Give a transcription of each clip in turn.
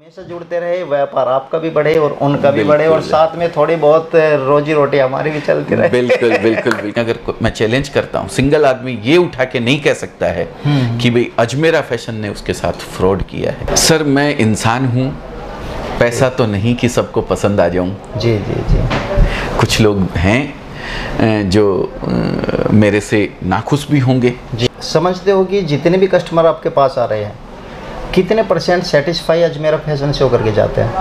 हमेशा जुड़ते रहे, व्यापार आपका भी बढ़े और उनका भी बढ़े और साथ में थोड़ी बहुत रोजी रोटी हमारी भी चलती रहे। बिल्कुल बिल्कुल बिल्कुल। अगर मैं चैलेंज करता हूँ, सिंगल आदमी ये उठा के नहीं कह सकता है कि भाई अजमेरा फैशन ने उसके साथ फ्रॉड किया है। सर मैं इंसान हूँ, पैसा तो नहीं कि सबको पसंद आ जाऊँ। जी जी जी। कुछ लोग हैं जो मेरे से नाखुश भी होंगे। जी, समझते हो कि जितने भी कस्टमर आपके पास आ रहे हैं कितने % सेटिस्फाई अजमेरा फैशन से होकर के जाते हैं?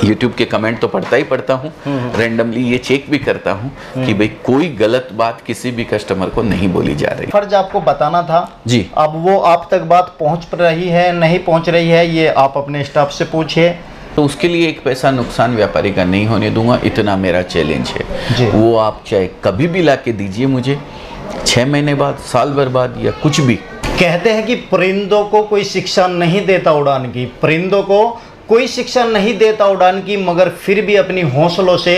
YouTube के कमेंट तो पढ़ता ही पढ़ता हूँ, रैंडमली ये चेक भी करता हूँ कि भाई कोई गलत बात किसी भी कस्टमर को नहीं बोली जा रही। फर्ज आपको बताना था जी। अब वो आप तक बात पहुँच रही है नहीं पहुँच रही है, ये आप अपने स्टाफ से पूछिए। तो उसके लिए एक पैसा नुकसान व्यापारी का नहीं होने दूंगा, इतना मेरा चैलेंज है। वो आप चाहे कभी भी ला के दीजिए मुझे, 6 महीने बाद, साल भर बाद या कुछ भी। कहते हैं कि परिंदों को कोई शिक्षा नहीं देता उड़ान की, परिंदों को कोई शिक्षा नहीं देता उड़ान की, मगर फिर भी अपनी हौसलों से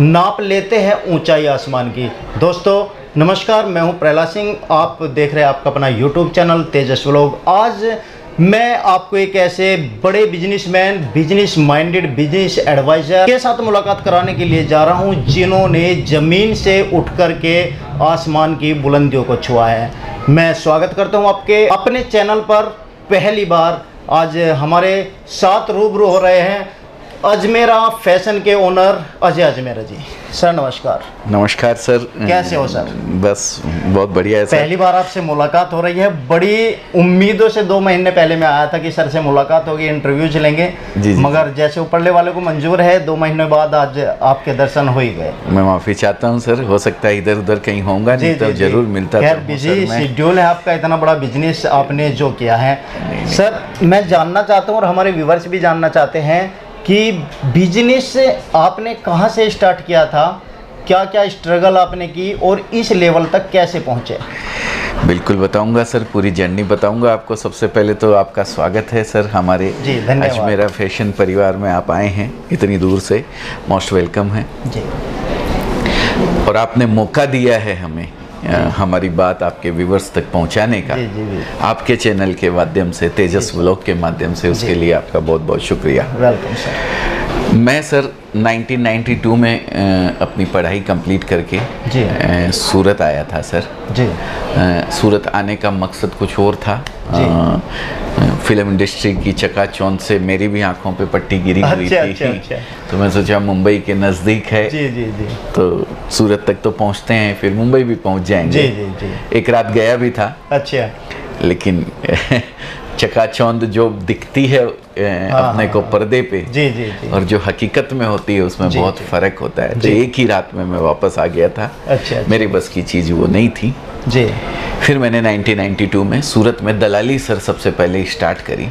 नाप लेते हैं ऊंचाई आसमान की। दोस्तों नमस्कार, मैं हूं प्रहलाद सिंह, आप देख रहे हैं आपका अपना YouTube चैनल तेजस व्लॉग। आज मैं आपको एक ऐसे बड़े businessman, business minded, business adviser के साथ मुलाकात कराने के लिए जा रहा हूं, जिन्होंने ज़मीन से उठ कर के आसमान की बुलंदियों को छुआ है। मैं स्वागत करता हूं आपके अपने चैनल पर। पहली बार आज हमारे साथ रूबरू हो रहे हैं अजमेरा फैशन के ओनर अजय अजमेरा जी। सर नमस्कार। नमस्कार सर। कैसे हो सर? बस बहुत बढ़िया है सर। पहली बार आपसे मुलाकात हो रही है, बड़ी उम्मीदों से 2 महीने पहले मैं आया था कि सर से मुलाकात होगी, इंटरव्यूज लेंगे जी, मगर जैसे ऊपरले वाले को मंजूर है 2 महीने बाद आज आपके दर्शन हो ही गए। मैं माफ़ी चाहता हूँ सर, हो सकता है इधर उधर कहीं होगा, नहीं तो जरूर मिलता। खैर बिजी शेड्यूल है आपका, इतना बड़ा बिजनेस आपने जो किया है। सर मैं जानना चाहता हूँ और हमारे व्यूवर्स भी जानना चाहते हैं कि बिजनेस आपने कहाँ से स्टार्ट किया था, क्या क्या स्ट्रगल आपने की और इस लेवल तक कैसे पहुँचे? बिल्कुल बताऊंगा सर, पूरी जर्नी बताऊंगा आपको। सबसे पहले तो आपका स्वागत है सर हमारे अजमेरा फैशन परिवार में। आप आए हैं इतनी दूर से, मोस्ट वेलकम है जी। और आपने मौका दिया है हमें हमारी बात आपके व्यूवर्स तक पहुंचाने का, जी। आपके चैनल के माध्यम से, तेजस व्लॉग के माध्यम से, उसके लिए आपका बहुत बहुत शुक्रिया। Welcome sir. मैं सर 1992 में अपनी पढ़ाई कंप्लीट करके सूरत आया था सर जी। सूरत आने का मकसद कुछ और था। फिल्म इंडस्ट्री की चकाचौंध से मेरी भी आंखों पे पट्टी गिरी हुई थी। तो मैं सोचा मुंबई के नज़दीक है जी, तो सूरत तक तो पहुंचते हैं, फिर मुंबई भी पहुंच जाएंगे। जी। एक रात गया भी था। अच्छा। लेकिन चकाचौंध जो दिखती है अपने को पर्दे पे जी, और जो हकीकत में होती है उसमें बहुत फ़र्क होता है। तो एक ही रात में मैं वापस आ गया था। अच्छा। मेरी बस की चीज़ वो नहीं थी जी। फिर मैंने 1992 में सूरत में दलाली सर सबसे पहले स्टार्ट करी।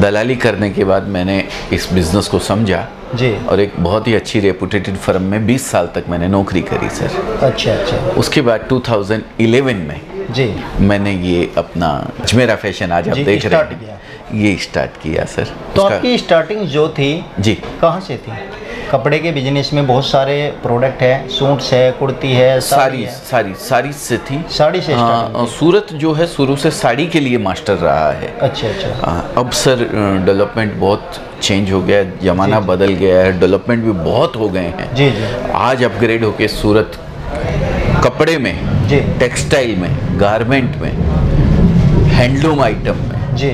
दलाली करने के बाद मैंने इस बिज़नेस को समझा जी, और एक बहुत ही अच्छी रेपुटेटेड फर्म में 20 साल तक मैंने नौकरी करी सर। अच्छा। उसके बाद 2011 में जी मैंने ये अपना अजमेरा फैशन, आज आप देख रहे हैं, ये स्टार्ट किया सर। तो आपकी स्टार्टिंग जो थी जी कहाँ से थी? कपड़े के बिजनेस में बहुत सारे प्रोडक्ट है, सूट्स है, कुर्ती है, साड़ी से थी। साड़ी से सूरत जो है शुरू से साड़ी के लिए मास्टर रहा है। अच्छा। अब सर डेवलपमेंट बहुत चेंज हो गया, ज़माना बदल गया है, डेवलपमेंट भी बहुत हो गए हैं जी। आज अपग्रेड होके सूरत कपड़े में जी, टेक्सटाइल में, गारमेंट में, हैंडलूम आइटम में जी,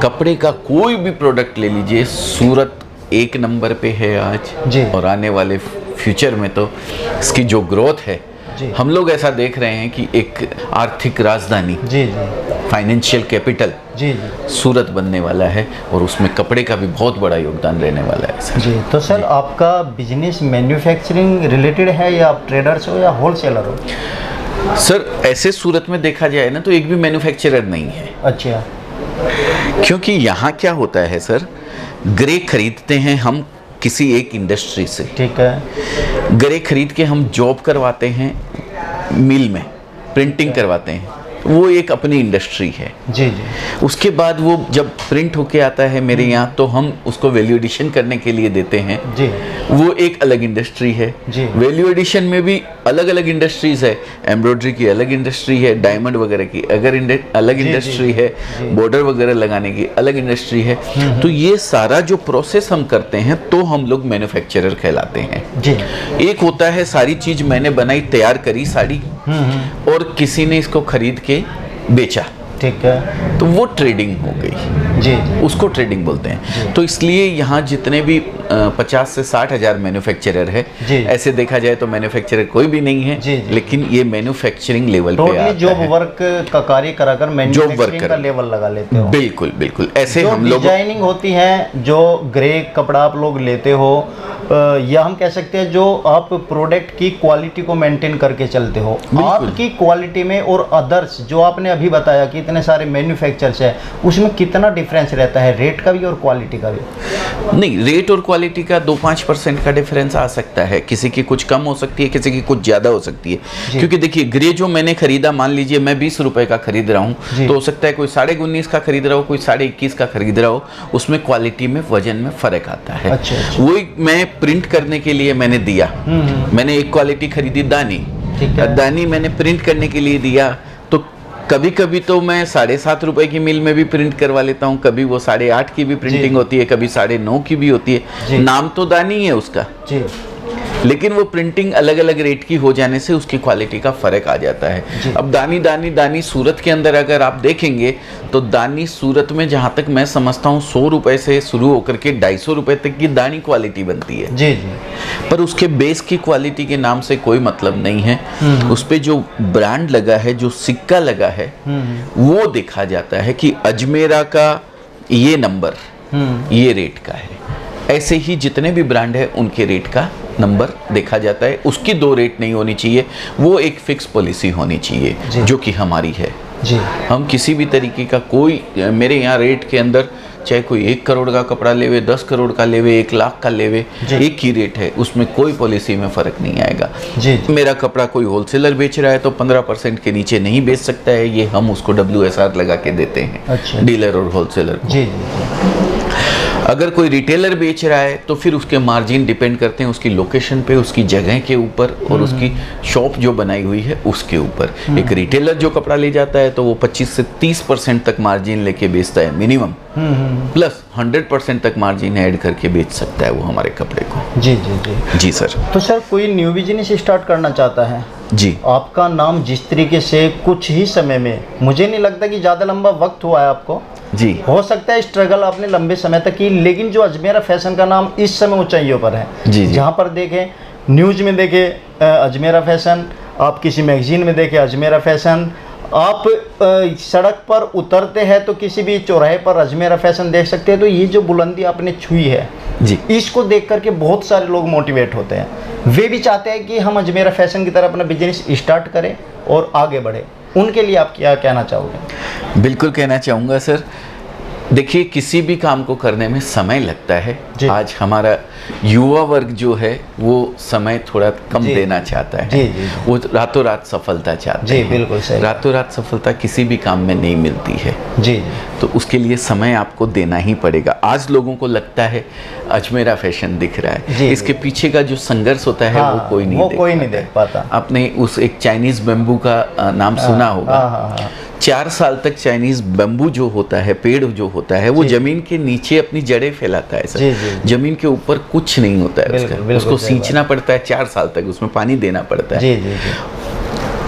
कपड़े का कोई भी प्रोडक्ट ले लीजिए, सूरत 1 नंबर पे है आज जी। और आने वाले फ्यूचर में तो इसकी जो ग्रोथ है जी, हम लोग ऐसा देख रहे हैं कि एक आर्थिक राजधानी जी, फाइनेंशियल कैपिटल जी, सूरत बनने वाला है, और उसमें कपड़े का भी बहुत बड़ा योगदान रहने वाला है सर जी। तो सर आपका बिजनेस मैन्युफैक्चरिंग रिलेटेड है या आप ट्रेडर्स हो या होलसेलर हो? सर ऐसे सूरत में देखा जाए ना तो एक भी मैन्युफैक्चरर नहीं है। अच्छा। क्योंकि यहाँ क्या होता है सर, ग्रे खरीदते हैं हम किसी एक इंडस्ट्री से, ठीक है, ग्रे खरीद के हम जॉब करवाते हैं मिल में, प्रिंटिंग करवाते हैं, वो एक अपनी इंडस्ट्री है। जी जी। उसके बाद वो जब प्रिंट होके आता है मेरे यहाँ, तो हम उसको वैल्यू एडिशन करने के लिए देते हैं जी। वो एक अलग इंडस्ट्री है जी। वैल्यू एडिशन में भी अलग अलग इंडस्ट्रीज है, एम्ब्रॉयडरी की अलग इंडस्ट्री है, डायमंड वगैरह की अलग इंडस्ट्री है, बॉर्डर वगैरह लगाने की अलग इंडस्ट्री है। तो ये सारा जो प्रोसेस हम करते हैं तो हम लोग मैन्युफैक्चरर कहलाते हैं जी। एक होता है सारी चीज मैंने बनाई, तैयार करी साड़ी और किसी ने इसको खरीद के बेचा, ठीक है, तो वो ट्रेडिंग हो गई जी, उसको ट्रेडिंग बोलते हैं। तो इसलिए यहाँ जितने भी 50 से 60 हजार मैन्युफैक्चरर है, ऐसे देखा जाए तो मैन्युफैक्चरर कोई भी नहीं है जी। लेकिन ये मैन्युफैक्चरिंग लेवल पे आता है, जॉब वर्क का कार्य कराकर मैन्युफैक्चरिंग का लेवल लगा लेते हो। बिल्कुल बिल्कुल, ऐसे हम लोग डिजाइनिंग होती है, जो ग्रे कपड़ा आप लोग लेते हो, या हम कह सकते हैं जो आप प्रोडक्ट की क्वालिटी को मेंटेन करके चलते हो, आपकी क्वालिटी में और अदर्स जो आपने अभी बताया कि इतने सारे मैन्युफैक्चरर्स है, उसमें कितना डिफरेंस रहता है, रेट का भी और क्वालिटी का भी? नहीं, रेट और क्वालिटी का 2-5% का डिफरेंस आ सकता है, किसी की कुछ कम हो सकती है, किसी की कुछ ज़्यादा हो सकती है। क्योंकि देखिए ग्रे जो मैंने खरीदा, मान लीजिए मैं 20 रुपए का खरीद रहा हूँ, तो हो सकता है कोई 19.5 का खरीद रहा हो, कोई 21.5 का खरीद रहा हो, उसमें क्वालिटी में वजन में फ़र्क आता है। वही मैं प्रिंट करने के लिए मैंने दिया, मैंने एक क्वालिटी खरीदी दानी, दानी मैंने प्रिंट करने के लिए दिया, तो कभी कभी तो मैं 7.5 रुपए की मिल में भी प्रिंट करवा लेता हूँ, कभी वो 8.5 की भी प्रिंटिंग होती है, कभी 9.5 की भी होती है। नाम तो दानी है उसका जी, लेकिन वो प्रिंटिंग अलग अलग रेट की हो जाने से उसकी क्वालिटी का फर्क आ जाता है। अब दानी सूरत के अंदर अगर आप देखेंगे तो दानी सूरत में जहां तक मैं समझता हूँ 100 रुपए से शुरू होकर के 250 रुपए तक की दानी क्वालिटी बनती है जी जी। पर उसके बेस की क्वालिटी के नाम से कोई मतलब नहीं है, उस पे जो ब्रांड लगा है, जो सिक्का लगा है, वो देखा जाता है कि अजमेरा का ये नंबर ये रेट का है। ऐसे ही जितने भी ब्रांड है उनके रेट का नंबर देखा जाता है, उसकी 2 रेट नहीं होनी चाहिए, वो एक फिक्स पॉलिसी होनी चाहिए जो कि हमारी है जी। हम किसी भी तरीके का कोई, मेरे यहाँ रेट के अंदर चाहे कोई 1 करोड़ का कपड़ा लेवे, 10 करोड़ का लेवे, 1 लाख का लेवे, एक ही रेट है, उसमें कोई पॉलिसी में फ़र्क नहीं आएगा जी। मेरा कपड़ा कोई होलसेलर बेच रहा है तो 15% के नीचे नहीं बेच सकता है, ये हम उसको WSR लगा के देते हैं। अच्छा। डीलर और होलसेलर को जी। अगर कोई रिटेलर बेच रहा है तो फिर उसके मार्जिन डिपेंड करते हैं उसकी लोकेशन पे, उसकी जगह के ऊपर और उसकी शॉप जो बनाई हुई है उसके ऊपर। एक रिटेलर जो कपड़ा ले जाता है तो वो 25 से 30% तक मार्जिन लेके बेचता है मिनिमम, प्लस 100% तक मार्जिन ऐड करके बेच सकता है वो हमारे कपड़े को जी जी जी जी सर। तो सर कोई न्यू बिजनेस स्टार्ट करना चाहता है जी, आपका नाम जिस तरीके से कुछ ही समय में, मुझे नहीं लगता कि ज़्यादा लंबा वक्त हुआ है आपको जी, हो सकता है स्ट्रगल आपने लंबे समय तक की, लेकिन जो अजमेरा फैशन का नाम इस समय ऊंचाइयों पर है जी, जहाँ पर देखें न्यूज़ में देखें अजमेरा फैशन, आप किसी मैगजीन में देखें अजमेरा फैशन, आप सड़क पर उतरते हैं तो किसी भी चौराहे पर अजमेरा फैशन देख सकते हैं। तो ये जो बुलंदी आपने छुई है जी, इसको देख करके बहुत सारे लोग मोटिवेट होते हैं, वे भी चाहते हैं कि हम अजमेरा फैशन की तरह अपना बिजनेस स्टार्ट करें और आगे बढ़े। उनके लिए आप क्या कहना चाहोगे? बिल्कुल कहना चाहूँगा सर, देखिए किसी भी काम को करने में समय लगता है। आज हमारा युवा वर्ग जो है वो समय थोड़ा कम देना चाहता है जी, जी, वो रातों रात सफलता चाहते हैं। बिल्कुल सही। रातों रात सफलता किसी भी काम में नहीं मिलती है जी, तो उसके लिए समय आपको देना ही पड़ेगा। आज लोगों को लगता है अजमेरा फैशन दिख रहा है जी, इसके पीछे का जो संघर्ष होता है वो कोई नहीं देख पाता। आपने उस एक चाइनीज बेम्बू का नाम सुना होगा। 4 साल तक चाइनीज बेम्बू जो होता है, पेड़ जो होता है, वो जमीन के नीचे अपनी जड़ें फैलाता है सर, जमीन के ऊपर कुछ नहीं होता है उसको सींचना पड़ता है 4 साल तक, उसमें पानी देना पड़ता है।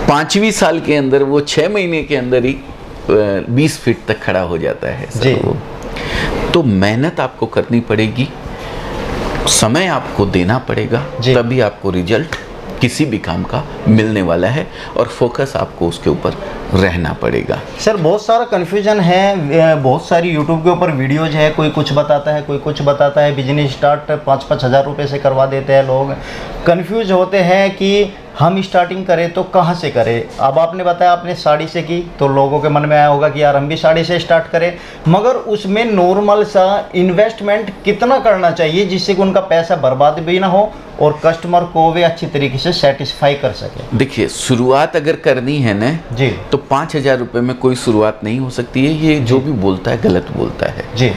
5वीं साल के अंदर वो 6 महीने के अंदर ही 20 फीट तक खड़ा हो जाता है सर वो। तो मेहनत आपको करनी पड़ेगी, समय आपको देना पड़ेगा, तभी आपको रिजल्ट किसी भी काम का मिलने वाला है और फोकस आपको उसके ऊपर रहना पड़ेगा। सर बहुत सारा कन्फ्यूजन है, बहुत सारी यूट्यूब के ऊपर वीडियोज है, कोई कुछ बताता है कोई कुछ बताता है, बिजनेस स्टार्ट 5-5 हज़ार रुपये से करवा देते हैं लोग, कन्फ्यूज होते हैं कि हम स्टार्टिंग करें तो कहाँ से करें? अब आपने बताया आपने साड़ी से की, तो लोगों के मन में आया होगा कि यार हम भी साड़ी से स्टार्ट करें, मगर उसमें नॉर्मल सा इन्वेस्टमेंट कितना करना चाहिए जिससे कि उनका पैसा बर्बाद भी ना हो और कस्टमर को वे अच्छी तरीके से सेटिस्फाई कर सके? देखिए, शुरुआत अगर करनी है ना जी, तो 5,000 रुपये में कोई शुरुआत नहीं हो सकती है। ये जो भी बोलता है गलत बोलता है जी।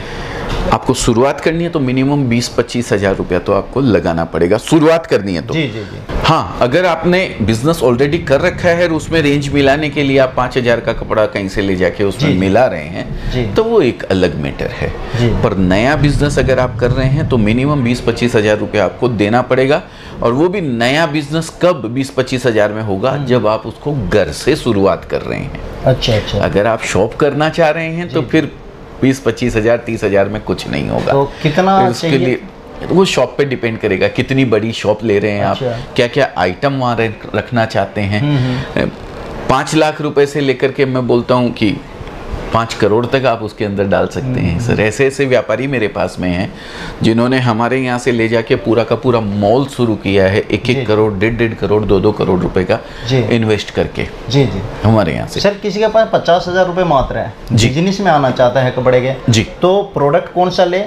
आपको शुरुआत करनी है तो मिनिमम 20-25 हज़ार रुपया तो आपको लगाना पड़ेगा, शुरुआत करनी है तो। जी जी जी। हाँ, अगर आपने बिजनेस ऑलरेडी कर रखा है और उसमें रेंज मिलाने के लिए आप 5,000 का कपड़ा कहीं से ले जाके उसमें मिला रहे हैं तो वो एक अलग मैटर है। पर नया बिजनेस अगर आप कर रहे हैं तो मिनिमम 20-25 हज़ार रुपया आपको देना पड़ेगा। और वो भी नया बिजनेस कब 20-25 हज़ार में होगा? जब आप उसको घर से शुरुआत कर रहे हैं। अच्छा अच्छा। अगर आप शॉप करना चाह रहे हैं तो फिर 20-25 हज़ार 30 हज़ार में कुछ नहीं होगा। तो कितना उसके लिए वो शॉप पे डिपेंड करेगा, कितनी बड़ी शॉप ले रहे हैं आप, क्या क्या आइटम वहाँ रखना चाहते हैं। 5 लाख रुपए से लेकर के मैं बोलता हूँ कि 5 करोड़ तक आप उसके अंदर डाल सकते हैं सर। ऐसे ऐसे व्यापारी मेरे पास में हैं जिन्होंने हमारे यहाँ से ले जाके पूरा का पूरा मॉल शुरू किया है, 1-1 करोड़ 1.5 करोड़ 2-2 करोड़ रुपए का इन्वेस्ट करके। जी जी। हमारे यहाँ से सर किसी के पास 50,000 रुपये मात्र है, बिजनेस में आना चाहता है कपड़े के, जी, तो प्रोडक्ट कौन सा ले?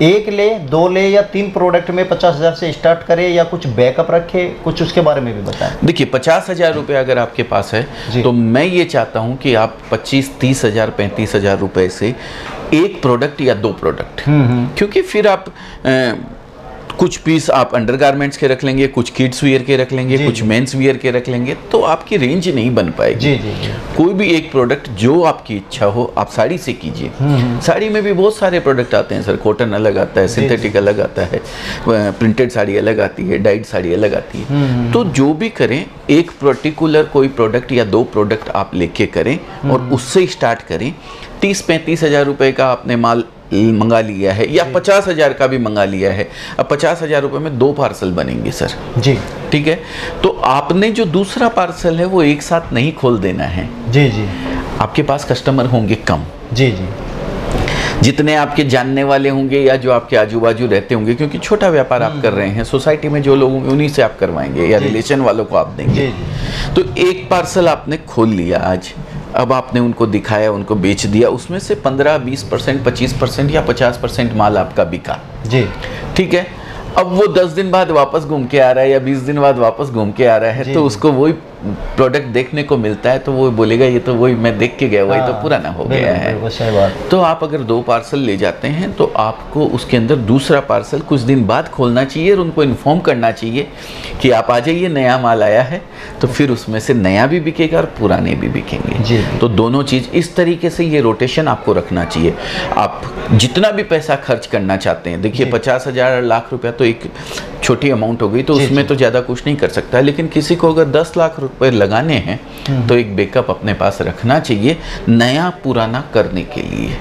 1 ले, 2 ले या 3 प्रोडक्ट में 50,000 से स्टार्ट करे या कुछ बैकअप रखे? कुछ उसके बारे में भी बताएं। देखिए, 50,000 रुपये अगर आपके पास है तो मैं ये चाहता हूँ कि आप 25-30 हज़ार 35 हज़ार रुपये से 1 प्रोडक्ट या 2 प्रोडक्ट, क्योंकि फिर आप कुछ पीस आप अंडरगारमेंट्स के रख लेंगे, कुछ किड्स वियर के रख लेंगे, कुछ मेंस वियर के रख लेंगे, तो आपकी रेंज नहीं बन पाएगी। जी जी जी। कोई भी एक प्रोडक्ट जो आपकी इच्छा हो आप साड़ी से कीजिए। साड़ी में भी बहुत सारे प्रोडक्ट आते हैं सर, कॉटन अलग आता है, सिंथेटिक अलग आता है, प्रिंटेड साड़ी अलग आती है, डाइड साड़ी अलग आती है। तो जो भी करें, एक पर्टिकुलर कोई प्रोडक्ट या 2 प्रोडक्ट आप लेके करें और उससे स्टार्ट करें। 30-35 हज़ार रुपये का आपने माल मंगा लिया है या 50 हज़ार का भी मंगा लिया है, अब 50 हज़ार रुपये में 2 पार्सल बनेंगे सर। जी, ठीक है। तो आपने जो दूसरा पार्सल है वो एक साथ नहीं खोल देना है। जी जी। आपके पास कस्टमर होंगे कम। जी जी। जितने आपके जानने वाले होंगे या जो आपके आजू बाजू रहते होंगे, क्योंकि छोटा व्यापार आप कर रहे हैं, सोसाइटी में जो लोग होंगे उन्हीं से आप करवाएंगे या रिलेशन वालों को आप देंगे। तो एक पार्सल आपने खोल लिया आज, अब आपने उनको दिखाया, उनको बेच दिया, उसमें से 15-20%, 25% या 50% माल आपका बिका। जी, ठीक है। अब वो 10 दिन बाद वापस घूम के आ रहा है या 20 दिन बाद वापस घूम के आ रहा है, तो उसको वही प्रोडक्ट देखने को मिलता है तो वो बोलेगा ये तो वही मैं देख के गया, वही तो पुराना हो गया है। सही बात। तो आप अगर 2 पार्सल ले जाते हैं तो आपको उसके अंदर दूसरा पार्सल कुछ दिन बाद खोलना चाहिए और उनको इन्फॉर्म करना चाहिए कि आप आ जाइए, नया माल आया है, तो फिर उसमें से नया भी बिकेगा और पुराने भी बिकेंगे। जी। तो दोनों चीज़ इस तरीके से ये रोटेशन आपको रखना चाहिए। आप जितना भी पैसा खर्च करना चाहते हैं, देखिए 50 हज़ार लाख रुपया तो एक छोटी अमाउंट हो गई, तो उसमें तो ज़्यादा कुछ नहीं कर सकता, लेकिन किसी को अगर 10 लाख रुपए लगाने हैं तो एक बैकअप अपने पास रखना चाहिए नया पुराना करने के लिए।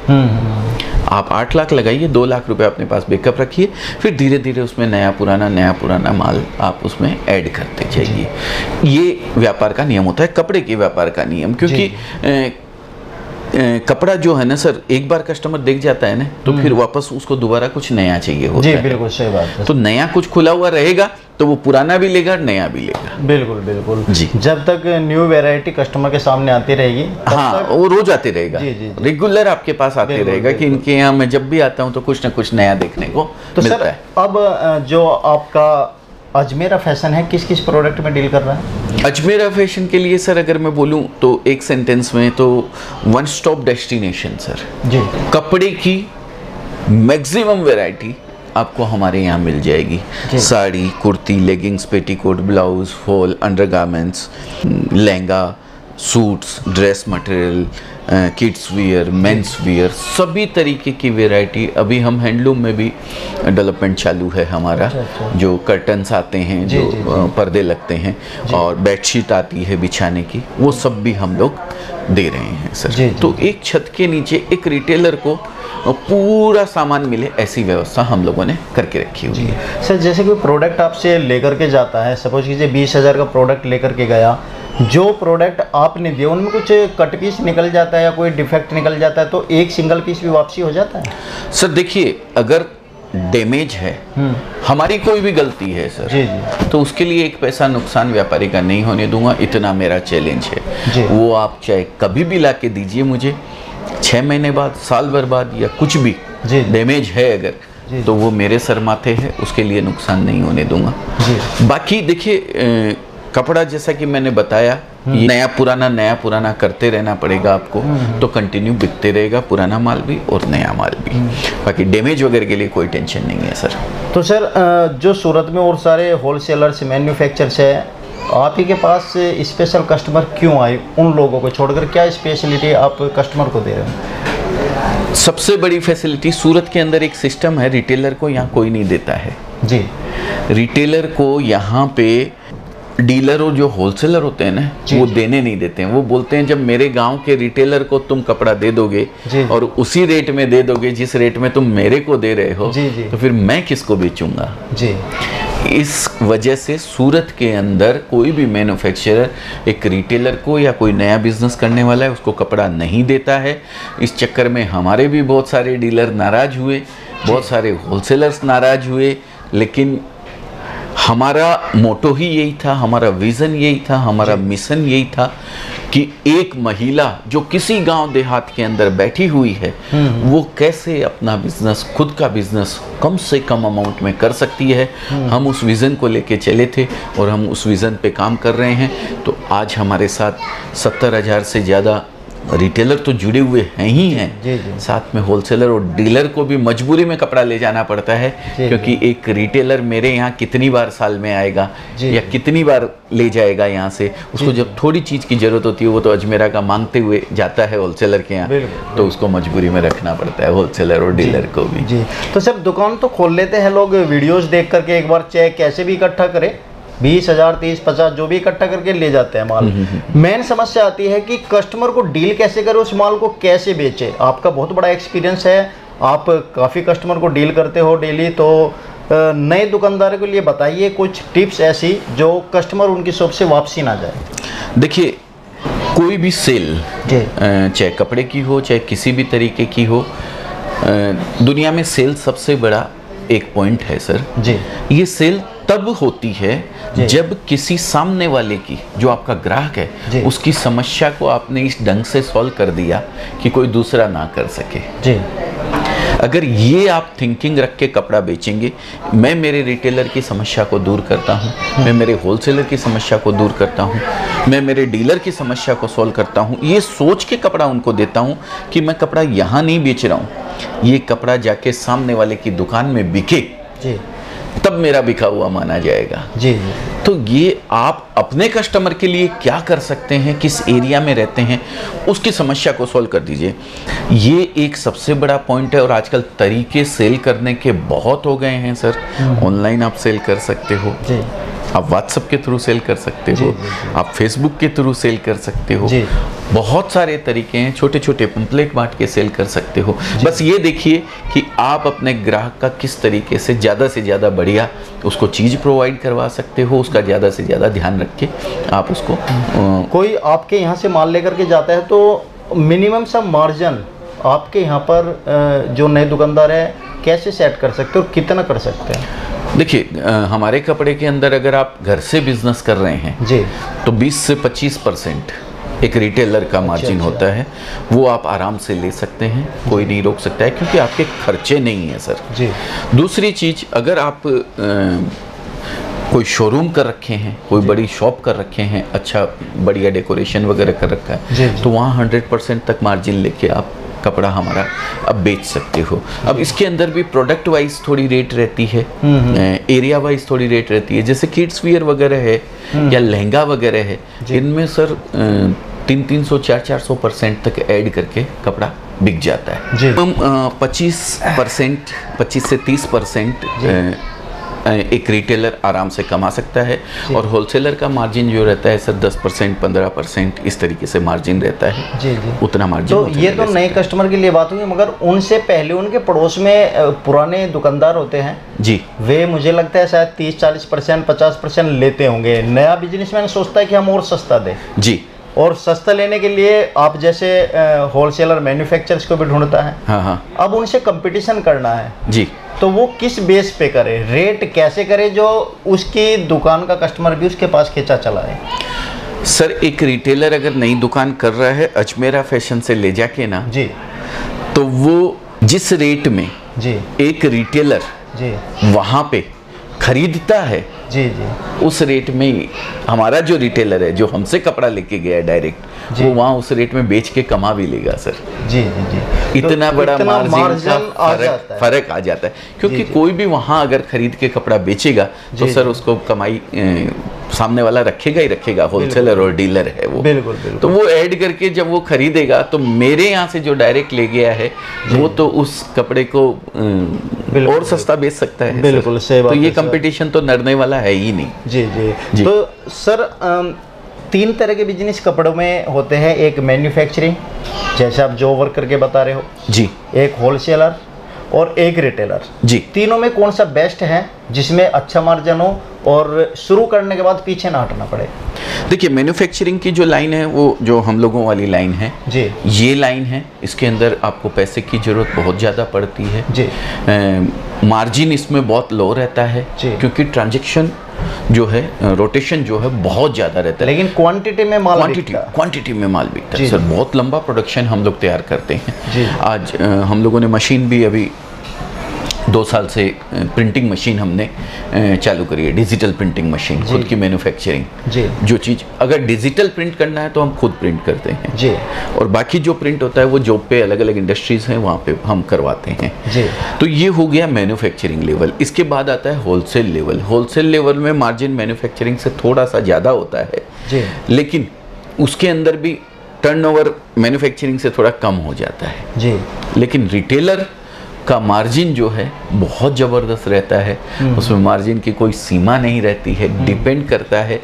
आप 8 लाख लगाइए, 2 लाख रुपए अपने पास बैकअप रखिए, फिर धीरे धीरे उसमें नया पुराना माल आप उसमें ऐड करते जाइए। ये व्यापार का नियम होता है, कपड़े के व्यापार का नियम। क्योंकि कपड़ा जो है ना सर, एक बार कस्टमर देख जाता है ना तो फिर वापस उसको दोबारा कुछ नया चाहिए होता है। जी बिल्कुल सही बात है। तो नया कुछ खुला हुआ रहेगा तो वो पुराना भी लेगा, नया भी लेगा। बिल्कुल बिल्कुल जी। जब तक न्यू वैरायटी कस्टमर के सामने आती रहेगी, हाँ, वो रोज आते रहेगा। जी जी। रेगुलर आपके पास आते रहेगा कि इनके यहाँ मैं जब भी आता हूँ तो कुछ ना कुछ नया देखने को मिलता है। अब जो आपका अजमेरा फैशन है, किस किस प्रोडक्ट में डील कर रहा है? अजमेरा फैशन के लिए सर अगर मैं बोलूं तो एक सेंटेंस में तो वन स्टॉप डेस्टिनेशन सर। जी। कपड़े की मैक्सिमम वैरायटी आपको हमारे यहाँ मिल जाएगी। Sari, kurti, leggings, petticoat, blouse, fall, undergarments, lehenga, suits, dress material, kids wear, men's wear, सभी तरीके की वैरायटी। अभी हम हैंडलूम में भी डेवलपमेंट चालू है हमारा। जो कर्टन्स आते हैं, जो पर्दे लगते हैं और बेडशीट आती है बिछाने की, वो सब भी हम लोग दे रहे हैं सर। तो एक छत के नीचे एक रिटेलर को पूरा सामान मिले, ऐसी व्यवस्था हम लोगों ने करके रखी हुई है सर। जैसे कोई प्रोडक्ट आपसे लेकर के जाता है, सपोज कीजिए 20,000 का प्रोडक्ट लेकर के गया, जो प्रोडक्ट आपने दिया उनमें कुछ कट पीस निकल जाता है या कोई डिफेक्ट निकल जाता है तो एक सिंगल पीस भी वापसी हो जाता है? सर देखिए, अगर डैमेज है, हमारी कोई भी गलती है सर, जी जी, तो उसके लिए एक पैसा नुकसान व्यापारी का नहीं होने दूंगा, इतना मेरा चैलेंज है। वो आप चाहे कभी भी ला के दीजिए मुझे, 6 महीने बाद, साल भर बाद, या कुछ भी डैमेज है अगर, तो वो मेरे सर माथे है, उसके लिए नुकसान नहीं होने दूंगा। बाकी देखिए कपड़ा जैसा कि मैंने बताया, नया पुराना करते रहना पड़ेगा आपको, तो कंटिन्यू बिकते रहेगा पुराना माल भी और नया माल भी। बाकी डैमेज वगैरह के लिए कोई टेंशन नहीं है सर। तो सर जो सूरत में और सारे होलसेलर्स मैन्युफैक्चरर्स है, आप ही के पास स्पेशल कस्टमर क्यों आए? उन लोगों को छोड़कर क्या स्पेशलिटी आप कस्टमर को दे रहे हो? सबसे बड़ी फैसिलिटी सूरत के अंदर एक सिस्टम है, रिटेलर को यहाँ कोई नहीं देता है जी। रिटेलर को यहाँ पे डीलर और जो होलसेलर होते हैं ना, वो देने नहीं देते हैं। वो बोलते हैं जब मेरे गांव के रिटेलर को तुम कपड़ा दे दोगे और उसी रेट में दे दोगे जिस रेट में तुम मेरे को दे रहे हो, तो फिर मैं किसको बेचूंगा जी। इस वजह से सूरत के अंदर कोई भी मैन्युफैक्चरर एक रिटेलर को या कोई नया बिजनेस करने वाला है उसको कपड़ा नहीं देता है। इस चक्कर में हमारे भी बहुत सारे डीलर नाराज हुए, बहुत सारे होलसेलर्स नाराज हुए, लेकिन हमारा मोटो ही यही था, हमारा विज़न यही था, हमारा मिशन यही था कि एक महिला जो किसी गांव देहात के अंदर बैठी हुई है वो कैसे अपना बिजनेस, खुद का बिजनेस कम से कम अमाउंट में कर सकती है। हम उस विज़न को लेके चले थे और हम उस विज़न पे काम कर रहे हैं। तो आज हमारे साथ 70,000 से ज़्यादा रिटेलर तो जुड़े हुए हैं ही हैं, साथ में होलसेलर और डीलर को भी मजबूरी में कपड़ा ले जाना पड़ता है, क्योंकि एक रिटेलर मेरे यहाँ कितनी बार साल में आएगा या कितनी बार ले जाएगा यहाँ से, उसको जब थोड़ी चीज़ की ज़रूरत होती है वो तो अजमेरा का मांगते हुए जाता है होलसेलर के यहाँ, तो उसको मजबूरी में रखना पड़ता है होलसेलर और डीलर को भी जी। तो सर दुकान तो खोल लेते हैं लोग, वीडियोज़ देख करके एक बार चाहे कैसे भी इकट्ठा करें, 20,000 30 50 जो भी इकट्ठा करके ले जाते हैं माल। मेन समस्या आती है कि कस्टमर को डील कैसे करें, उस माल को कैसे बेचे। आपका बहुत बड़ा एक्सपीरियंस है, आप काफ़ी कस्टमर को डील करते हो डेली, तो नए दुकानदारों के लिए बताइए कुछ टिप्स ऐसी जो कस्टमर उनकी शॉप से वापसी ना जाए। देखिए कोई भी सेल, चाहे कपड़े की हो चाहे किसी भी तरीके की हो, दुनिया में सेल सबसे बड़ा एक पॉइंट है सर जी। ये सेल तब होती है जब किसी सामने वाले की, जो आपका ग्राहक है, उसकी समस्या को आपने इस ढंग से सॉल्व कर दिया कि कोई दूसरा ना कर सके जी। अगर ये आप थिंकिंग रख के कपड़ा बेचेंगे, मैं मेरे रिटेलर की समस्या को दूर करता हूँ, मैं मेरे होलसेलर की समस्या को दूर करता हूँ, मैं मेरे डीलर की समस्या को सॉल्व करता हूँ, ये सोच के कपड़ा उनको देता हूँ कि मैं कपड़ा यहाँ नहीं बेच रहा हूँ, ये कपड़ा जाके सामने वाले की दुकान में बिके जी, तब मेरा बिका हुआ माना जाएगा जी। तो ये आप अपने कस्टमर के लिए क्या कर सकते हैं, किस एरिया में रहते हैं, उसकी समस्या को सॉल्व कर दीजिए। ये एक सबसे बड़ा पॉइंट है। और आजकल तरीके सेल करने के बहुत हो गए हैं सर। ऑनलाइन आप सेल कर सकते हो जी, आप व्हाट्सएप के थ्रू सेल कर सकते हो, आप फेसबुक के थ्रू सेल कर सकते हो, बहुत सारे तरीके हैं। छोटे छोटे पंपलेट बांट के सेल कर सकते हो। बस ये देखिए कि आप अपने ग्राहक का किस तरीके से ज़्यादा बढ़िया उसको चीज़ प्रोवाइड करवा सकते हो, उसका ज़्यादा से ज़्यादा ध्यान रख के आप उसको कोई आपके यहाँ से माल लेकर के जाता है तो मिनिमम सा मार्जिन आपके यहाँ पर जो नए दुकानदार है कैसे सेट कर सकते हो और कितना कर सकते हैं? देखिए हमारे कपड़े के अंदर अगर आप घर से बिजनेस कर रहे हैं जी, तो 20 से 25% एक रिटेलर का मार्जिन होता है, वो आप आराम से ले सकते हैं, कोई नहीं रोक सकता है, क्योंकि आपके खर्चे नहीं है सर जी। दूसरी चीज़, अगर आप कोई शोरूम कर रखे हैं, कोई बड़ी शॉप कर रखे हैं, अच्छा बढ़िया डेकोरेशन वगैरह कर रखा है, तो वहाँ 100% तक मार्जिन लेके आप कपड़ा हमारा अब बेच सकते हो। अब इसके अंदर भी प्रोडक्ट वाइज थोड़ी रेट रहती है, एरिया वाइज थोड़ी रेट रहती है। जैसे किड्स वियर वगैरह है या लहंगा वगैरह है, इनमें सर 300-400% तक ऐड करके कपड़ा बिक जाता है। हम 25% से 30% एक रिटेलर आराम से कमा सकता है, और होलसेलर का मार्जिन जो रहता है सर 10% 15% इस तरीके से मार्जिन रहता है जी जी। उतना मार्जिन तो ये तो नए कस्टमर के लिए बात होगी, मगर उनसे पहले उनके पड़ोस में पुराने दुकानदार होते हैं जी, वे मुझे लगता है शायद 30-40% 50% लेते होंगे। नया बिजनेसमैन सोचता है कि हम और सस्ता दें जी, और सस्ता लेने के लिए आप जैसे होलसेलर मैन्युफैक्चरर्स को भी ढूंढता है। हाँ हाँ। अब उनसे कंपटीशन करना है जी, तो वो किस बेस पे करे, रेट कैसे करे जो उसकी दुकान का कस्टमर भी उसके पास खींचा चला है? सर एक रिटेलर अगर नई दुकान कर रहा है अजमेरा फैशन से ले जाके ना जी, तो वो जिस रेट में जी एक रिटेलर जी वहाँ पे खरीदता है, जी जी उस रेट में ही हमारा जो रिटेलर है जो हमसे कपड़ा लेके गया डायरेक्ट, वो वहाँ उस रेट में बेच के कमा भी लेगा सर। जी जी जी। इतना तो बड़ा इतना मार्जिन का फर्क आ जाता है, क्योंकि कोई भी वहाँ अगर खरीद के कपड़ा बेचेगा तो सर उसको कमाई सामने वाला रखेगा ही रखेगा, होलसेलर और डीलर है वो। बिल्कुल बिल्कुल। तो वो ऐड करके जब वो खरीदेगा तो मेरे यहाँ से जो डायरेक्ट ले गया है वो तो उस कपड़े को और सस्ता बेच सकता है। बिल्कुल सही बात। तो ये कंपटीशन तो नड़ने वाला है ही नहीं। जी जी। तो सर 3 तरह के बिजनेस कपड़ों में होते हैं, एक मैन्युफैक्चरिंग जैसे आप जो वर्क करके बता रहे हो जी, एक होलसेलर और एक रिटेलर जी। तीनों में कौन सा बेस्ट है जिसमें अच्छा मार्जिन हो और शुरू करने के बाद पीछे ना हटना पड़े? देखिए मैन्युफैक्चरिंग की जो लाइन है वो जो हम लोगों वाली लाइन है जी, ये लाइन है, इसके अंदर आपको पैसे की ज़रूरत बहुत ज़्यादा पड़ती है जी। मार्जिन इसमें बहुत लो रहता है क्योंकि ट्रांजैक्शन जो है, रोटेशन जो है बहुत ज़्यादा रहता है, लेकिन क्वांटिटी में माल बिकता है सर। बहुत लंबा प्रोडक्शन हम लोग तैयार करते हैं। आज हम लोगों ने मशीन भी अभी 2 साल से प्रिंटिंग मशीन हमने चालू करी है, डिजिटल प्रिंटिंग मशीन, खुद की मैन्युफैक्चरिंग। जो चीज़ अगर डिजिटल प्रिंट करना है तो हम खुद प्रिंट करते हैं जी, और बाकी जो प्रिंट होता है वो जॉब पे अलग अलग इंडस्ट्रीज़ हैं वहाँ पे हम करवाते हैं जी। तो ये हो गया मैन्युफैक्चरिंग लेवल। इसके बाद आता है होलसेल लेवल। होलसेल लेवल में मार्जिन मैन्युफैक्चरिंग से थोड़ा सा ज़्यादा होता है जी, लेकिन उसके अंदर भी टर्नओवर मैन्युफैक्चरिंग से थोड़ा कम हो जाता है जी। लेकिन रिटेलर का मार्जिन जो है बहुत ज़बरदस्त रहता है, उसमें मार्जिन की कोई सीमा नहीं रहती है। डिपेंड करता है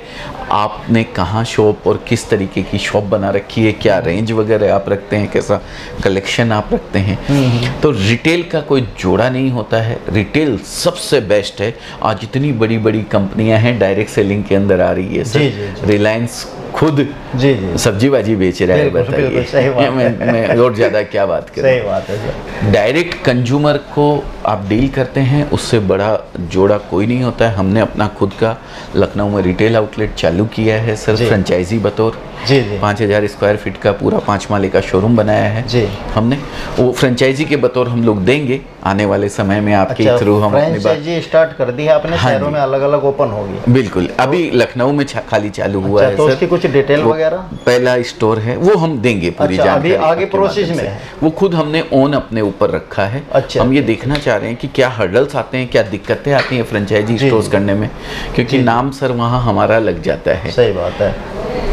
आपने कहाँ शॉप और किस तरीके की शॉप बना रखी है, क्या रेंज वगैरह आप रखते हैं, कैसा कलेक्शन आप रखते हैं। तो रिटेल का कोई जोड़ा नहीं होता है, रिटेल सबसे बेस्ट है। आज इतनी बड़ी बड़ी कंपनियां हैं डायरेक्ट सेलिंग के अंदर आ रही है सर। रिलायंस खुद जी जी सब्जी बाजी बेच रहा है, बताइए मैं और ज़्यादा क्या बात करूं। सही बात है सर। डायरेक्ट कंज्यूमर को आप डील करते हैं, उससे बड़ा जोड़ा कोई नहीं होता है। हमने अपना खुद का लखनऊ में रिटेल आउटलेट चालू किया है सर, फ्रेंचाइजी बतौर जी जी। 5000 स्क्वायर फीट का पूरा 5 माले का शोरूम बनाया है जी हमने। वो फ्रेंचाइजी के बतौर हम लोग देंगे आने वाले समय में आपके थ्रू। हम अपनी फ्रेंचाइजी स्टार्ट कर दी है आपने, शहरों में अलग अलग ओपन होगी? बिल्कुल, अभी लखनऊ में खाली चालू हुआ है तो उसकी कुछ डिटेल वगैरह? पहला स्टोर है वो हम देंगे पूरी जानकारी, अभी आगे प्रोसेस में है। वो खुद हमने ओन अपने ऊपर रखा है। हम ये देखना चाह रहे हैं कि क्या हर्डल्स आते हैं, क्या दिक्कतें आती हैं फ्रेंचाइजी स्टोर्स करने में, क्योंकि नाम सर वहाँ हमारा लग जाता है। सही बात है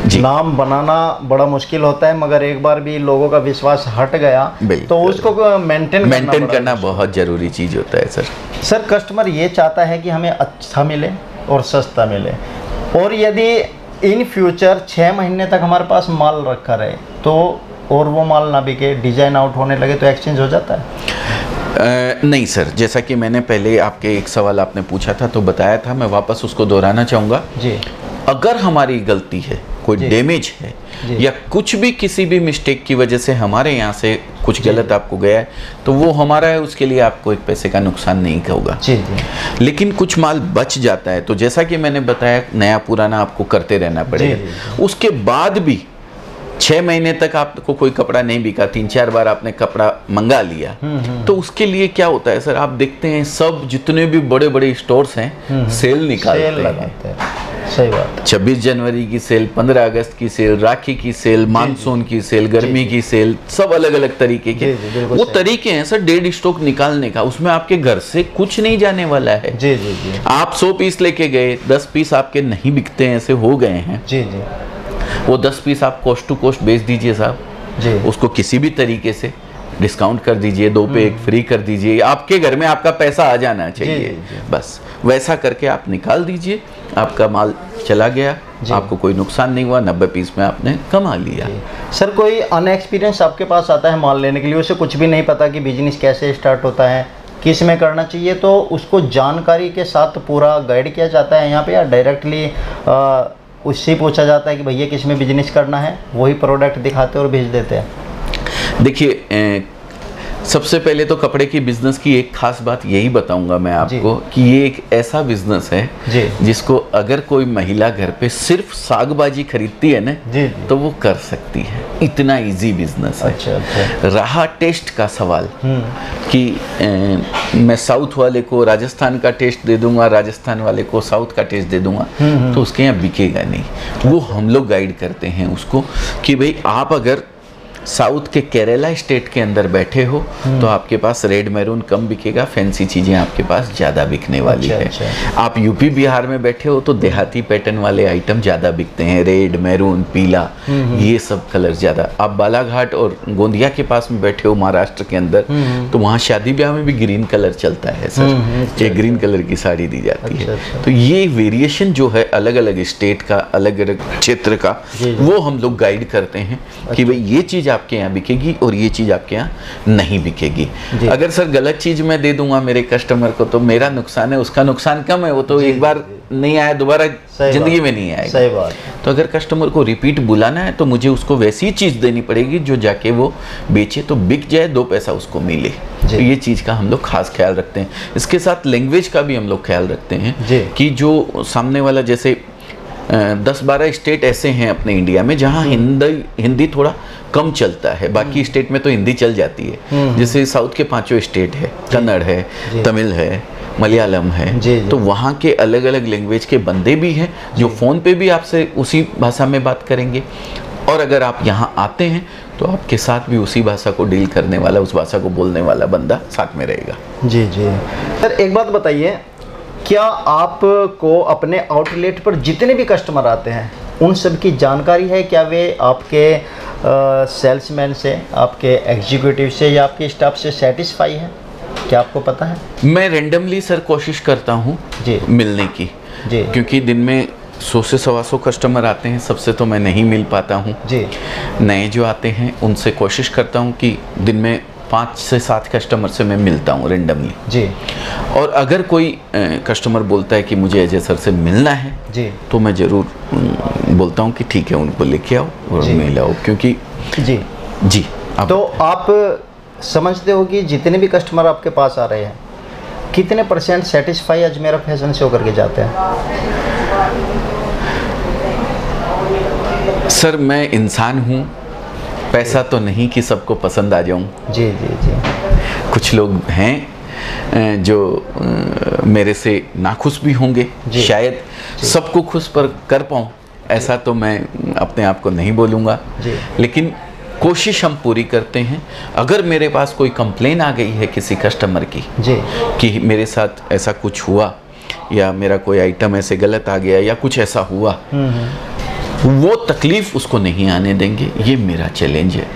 जी। नाम बनाना बड़ा मुश्किल होता है, मगर एक बार भी लोगों का विश्वास हट गया तो उसको मेंटेन करना बहुत जरूरी चीज होता है सर। सर कस्टमर ये चाहता है कि हमें अच्छा मिले और सस्ता मिले, और यदि इन फ्यूचर 6 महीने तक हमारे पास माल रखा रहे तो और वो माल ना बिके, डिजाइन आउट होने लगे तो एक्सचेंज हो जाता है? नहीं सर, जैसा कि मैंने पहले आपके एक सवाल आपने पूछा था तो बताया था, मैं वापस उसको दोहराना चाहूँगा जी। अगर हमारी गलती है, कोई डैमेज है या कुछ भी किसी भी मिस्टेक की वजह से हमारे यहाँ से कुछ गलत आपको गया है तो वो हमारा है, उसके लिए आपको एक पैसे का नुकसान नहीं होगा जी। लेकिन कुछ माल बच जाता है तो जैसा कि मैंने बताया नया पुराना आपको करते रहना पड़ेगा। उसके बाद भी 6 महीने तक आपको कोई कपड़ा नहीं बिका, 3-4 बार आपने कपड़ा मंगा लिया तो उसके लिए क्या होता है सर, आप देखते हैं सब जितने भी बड़े बड़े स्टोर्स हैं सेल निकालते हैं। सही बात। 26 जनवरी की सेल, 15 अगस्त की सेल, राखी की सेल, मानसून की सेल, गर्मी की सेल, सब अलग अलग तरीके के वो तरीके हैं सर डेड स्टॉक निकालने का। उसमें आपके घर से कुछ नहीं जाने वाला है जी जी जी। आप 100 पीस लेके गए, 10 पीस आपके नहीं बिकते हैं, ऐसे हो गए हैं जी जी। वो 10 पीस आप कॉस्ट टू कॉस्ट बेच दीजिए साहब जी, उसको किसी भी तरीके से डिस्काउंट कर दीजिए, 2 पे 1 फ्री कर दीजिए, आपके घर में आपका पैसा आ जाना चाहिए बस। वैसा करके आप निकाल दीजिए, आपका माल चला गया, आपको कोई नुकसान नहीं हुआ, 90 पीस में आपने कमा लिया। सर कोई अनएक्सपीरियंस आपके पास आता है माल लेने के लिए, उसे कुछ भी नहीं पता कि बिजनेस कैसे स्टार्ट होता है, किस में करना चाहिए, तो उसको जानकारी के साथ पूरा गाइड किया जाता है यहाँ पे, या डायरेक्टली उससे पूछा जाता है कि भैया किस में बिजनेस करना है, वही प्रोडक्ट दिखाते और भेज देते हैं। देखिए, सबसे पहले तो कपड़े की बिजनेस की एक खास बात यही बताऊंगा मैं आपको कि ये एक ऐसा बिजनेस है जिसको अगर कोई महिला घर पे सिर्फ सागबाजी खरीदती है ना तो वो कर सकती है। इतना इजी बिजनेस है। अच्छा। रहा टेस्ट का सवाल कि मैं साउथ वाले को राजस्थान का टेस्ट दे दूंगा, राजस्थान वाले को साउथ का टेस्ट दे दूंगा, तो उसके यहाँ बिकेगा नहीं। वो हम लोग गाइड करते हैं उसको कि भाई आप अगर साउथ के केरला स्टेट के अंदर बैठे हो तो आपके पास रेड मैरून कम बिकेगा, फैंसी चीज़ें आपके पास ज़्यादा बिकने वाली है। आप यूपी बिहार में बैठे हो तो देहाती पैटर्न वाले आइटम ज़्यादा बिकते हैं, रेड मैरून पीला ये सब कलर ज़्यादा। आप बालाघाट और गोंदिया के पास में बैठे हो महाराष्ट्र के अंदर तो वहाँ शादी ब्याह में भी ग्रीन कलर चलता है सर, ये ग्रीन कलर की साड़ी दी जाती है। तो ये वेरिएशन जो है अलग अलग स्टेट का, अलग अलग क्षेत्र का, वो हम लोग गाइड करते हैं कि भाई ये चीज़ आपके यहाँ बिकेगी और ये चीज आपके यहाँ नहीं बिकेगी। अगर सर गलत चीज मैं दे दूंगा मेरे कस्टमर को तो मेरा नुकसान है, उसका नुकसान कम है। वो तो एक बार नहीं आया दोबारा जिंदगी में नहीं आएगा। सही बात। तो अगर कस्टमर को रिपीट बुलाना है तो मुझे उसको वैसी चीज देनी पड़ेगी जो जाके वो बेचे तो बिक जाए, 2 पैसा उसको मिले। तो ये चीज का हम लोग खास ख्याल रखते हैं। इसके साथ लैंग्वेज का भी हम लोग ख्याल रखते हैं कि जो सामने वाला, जैसे 10-12 स्टेट ऐसे हैं अपने इंडिया में जहाँ हिंदी थोड़ा कम चलता है, बाकी स्टेट में तो हिंदी चल जाती है। जैसे साउथ के 5 स्टेट है, कन्नड़ है, तमिल है, मलयालम है, तो वहाँ के अलग अलग लैंग्वेज के बंदे भी हैं जो फ़ोन पे भी आपसे उसी भाषा में बात करेंगे, और अगर आप यहाँ आते हैं तो आपके साथ भी उसी भाषा को डील करने वाला, उस भाषा को बोलने वाला बंदा साथ में रहेगा। जी सर, एक बात बताइए, क्या आपको अपने आउटलेट पर जितने भी कस्टमर आते हैं उन सब की जानकारी है? क्या वे आपके सेल्समैन से, आपके एग्जीक्यूटिव से या आपके स्टाफ से सेटिस्फाई है? क्या आपको पता है? मैं रेंडमली सर कोशिश करता हूँ मिलने की, क्योंकि दिन में 100 से 125 कस्टमर आते हैं, सबसे तो मैं नहीं मिल पाता हूँ। नए जो आते हैं उनसे कोशिश करता हूँ कि दिन में 5 से 7 कस्टमर से मैं मिलता हूँ रेंडमली। और अगर कोई कस्टमर बोलता है कि मुझे अजय सर से मिलना है तो मैं ज़रूर बोलता हूँ कि ठीक है, उनको लेके आओ और मिलाओ, क्योंकि तो आप समझते हो कि जितने भी कस्टमर आपके पास आ रहे हैं कितने % सेटिस्फाई अजमेरा फैशन से होकर के जाते हैं? सर मैं इंसान हूँ, पैसा तो नहीं कि सबको पसंद आ जाऊं। जी। कुछ लोग हैं जो मेरे से नाखुश भी होंगे, शायद सबको खुश पर कर पाऊं ऐसा तो मैं अपने आप को नहीं बोलूँगा, लेकिन कोशिश हम पूरी करते हैं। अगर मेरे पास कोई कंप्लेन आ गई है किसी कस्टमर की कि मेरे साथ ऐसा कुछ हुआ या मेरा कोई आइटम ऐसे गलत आ गया या कुछ ऐसा हुआ, वो तकलीफ़ उसको नहीं आने देंगे। ये मेरा चैलेंज है।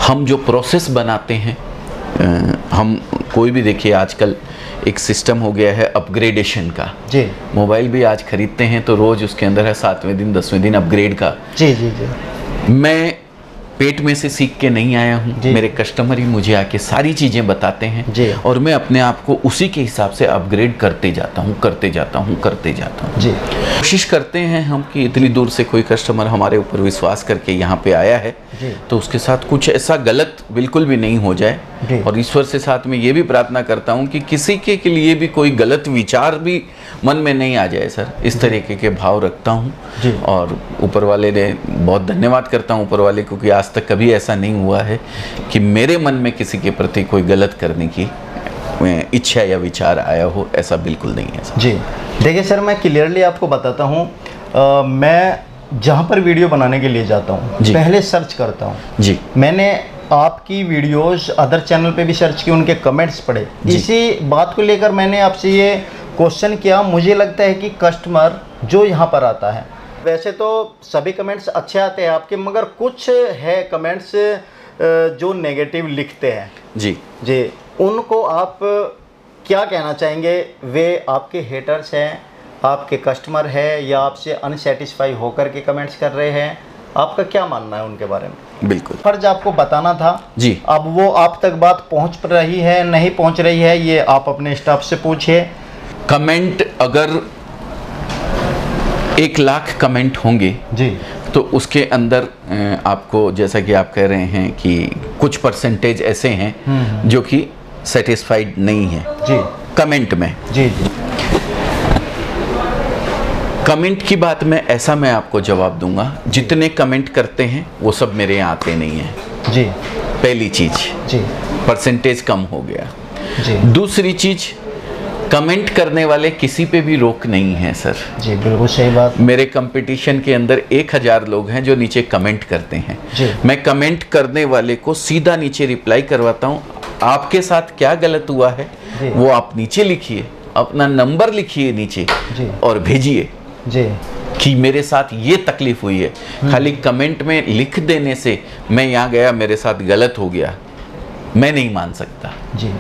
हम जो प्रोसेस बनाते हैं, हम कोई भी देखिए आजकल एक सिस्टम हो गया है अपग्रेडेशन का। मोबाइल भी आज खरीदते हैं तो रोज़ उसके अंदर है 7वें दिन 10वें दिन अपग्रेड का। मैं पेट में से सीख के नहीं आया हूँ, मेरे कस्टमर ही मुझे आके सारी चीज़ें बताते हैं और मैं अपने आप को उसी के हिसाब से अपग्रेड करते जाता हूँ। कोशिश करते हैं हम कि इतनी दूर से कोई कस्टमर हमारे ऊपर विश्वास करके यहाँ पे आया है तो उसके साथ कुछ ऐसा गलत बिल्कुल भी नहीं हो जाए। और ईश्वर से साथ में ये भी प्रार्थना करता हूँ कि किसी के लिए भी कोई गलत विचार भी मन में नहीं आ जाए सर, इस तरीके के भाव रखता हूँ। और ऊपर वाले ने बहुत धन्यवाद करता हूँ ऊपर वाले को कि आज तक कभी ऐसा नहीं हुआ है कि मेरे मन में किसी के प्रति कोई गलत करने की इच्छा या विचार आया हो, ऐसा बिल्कुल नहीं है सर। देखिए सर, मैं क्लियरली आपको बताता हूँ, मैं जहाँ पर वीडियो बनाने के लिए जाता हूँ पहले सर्च करता हूँ। मैंने आपकी वीडियोस अदर चैनल पे भी सर्च की, उनके कमेंट्स पढ़े, इसी बात को लेकर मैंने आपसे ये क्वेश्चन किया। मुझे लगता है कि कस्टमर जो यहाँ पर आता है, वैसे तो सभी कमेंट्स अच्छे आते हैं आपके, मगर कुछ है कमेंट्स जो नेगेटिव लिखते हैं जी, उनको आप क्या कहना चाहेंगे? वे आपके हेटर्स हैं, आपके कस्टमर है, या आपसे अनसेटिस्फाई होकर के कमेंट्स कर रहे हैं? आपका क्या मानना है उनके बारे में? बिल्कुल, फर्ज आपको बताना था जी। अब वो आप तक बात पहुंच रही है नहीं पहुंच रही है, ये आप अपने स्टाफ से पूछिए। कमेंट अगर 1 लाख कमेंट होंगे जी, तो उसके अंदर आपको, जैसा कि आप कह रहे हैं कि कुछ परसेंटेज ऐसे हैं जो कि सेटिस्फाइड नहीं है जी कमेंट में। जी जी कमेंट की बात में ऐसा मैं आपको जवाब दूंगा, जितने कमेंट करते हैं वो सब मेरे यहाँ आते नहीं हैं जी, पहली चीज जी परसेंटेज कम हो गया। जी, दूसरी चीज, कमेंट करने वाले किसी पे भी रोक नहीं है सर। जी बिल्कुल सही बात। मेरे कंपटीशन के अंदर 1000 लोग हैं जो नीचे कमेंट करते हैं। जी, मैं कमेंट करने वाले को सीधा नीचे रिप्लाई करवाता हूँ, आपके साथ क्या गलत हुआ है वो आप नीचे लिखिए, अपना नंबर लिखिए नीचे जी, और भेजिए जी, कि मेरे साथ ये तकलीफ हुई है। खाली कमेंट में लिख देने से मैं यहाँ गया मेरे साथ गलत हो गया, मैं नहीं मान सकता। जी,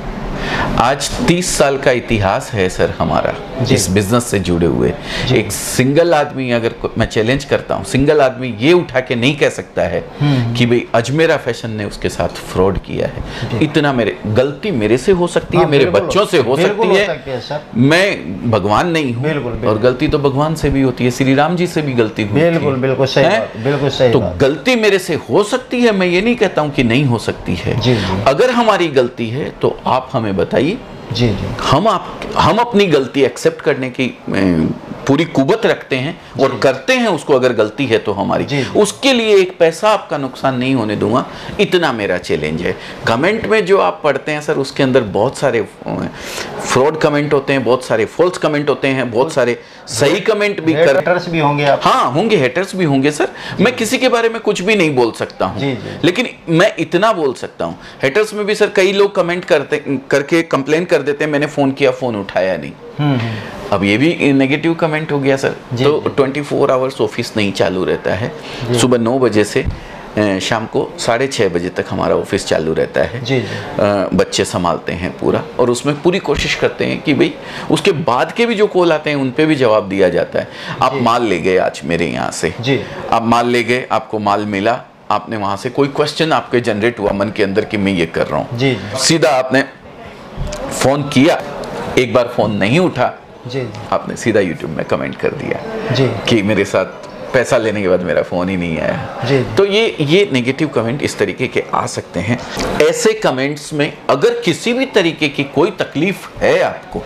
आज 30 साल का इतिहास है सर हमारा इस बिजनेस से जुड़े हुए। एक सिंगल आदमी, अगर मैं चैलेंज करता हूँ, सिंगल आदमी ये उठा के नहीं कह सकता है कि भाई अजमेरा फैशन ने उसके साथ फ्रॉड किया है। इतना गलती मेरे से हो सकती है, मेरे बच्चों से हो सकती है, मैं भगवान नहीं हूँ, और गलती तो भगवान से भी होती है, श्री राम जी से भी गलती हुई। बिल्कुल बिल्कुल सही बात, बिल्कुल सही तो बात। गलती मेरे से हो सकती है, मैं ये नहीं कहता हूँ कि नहीं हो सकती है। जी, जी। अगर हमारी गलती है तो आप हमें बताइए। जी जी, हम अपनी गलती एक्सेप्ट करने की पूरी कुवत रखते हैं और करते हैं उसको। अगर गलती है तो हमारी, उसके लिए एक पैसा आपका नुकसान नहीं होने दूंगा, इतना मेरा चैलेंज है। कमेंट में जो आप पढ़ते हैं सर, उसके अंदर बहुत सारे फ्रॉड कमेंट होते हैं, बहुत सारे फॉल्स कमेंट होते हैं, बहुत सारे सही कमेंट भी हेटर्स भी होंगे आप। हाँ होंगे, हेटर्स भी होंगे सर। मैं किसी के बारे में कुछ भी नहीं बोल सकता हूँ, लेकिन मैं इतना बोल सकता हूँ, हेटर्स में भी सर कई लोग कमेंट करके कंप्लेन कर देते हैं, मैंने फोन किया, फोन उठाया नहीं। अब ये भी नेगेटिव कमेंट हो गया सर। तो 24 आवर्स ऑफिस नहीं चालू रहता है, सुबह 9 बजे से शाम को 6:30 बजे तक हमारा ऑफिस चालू रहता है। जी, जी। बच्चे संभालते हैं पूरा, और उसमें पूरी कोशिश करते हैं कि भाई उसके बाद के भी जो कॉल आते हैं उन पे भी जवाब दिया जाता है। आप माल ले गए आज मेरे यहाँ से, आप माल ले गए, आपको माल मिला, आपने वहाँ से कोई क्वेश्चन आपके जनरेट हुआ मन के अंदर कि मैं ये कर रहा हूँ, सीधा आपने फ़ोन किया, एक बार फ़ोन नहीं उठा, आपने सीधा यूट्यूब में कमेंट कर दिया कि मेरे साथ पैसा लेने के बाद मेरा फ़ोन ही नहीं आया। तो ये नेगेटिव कमेंट इस तरीके के आ सकते हैं। ऐसे कमेंट्स में अगर किसी भी तरीके की कोई तकलीफ है आपको,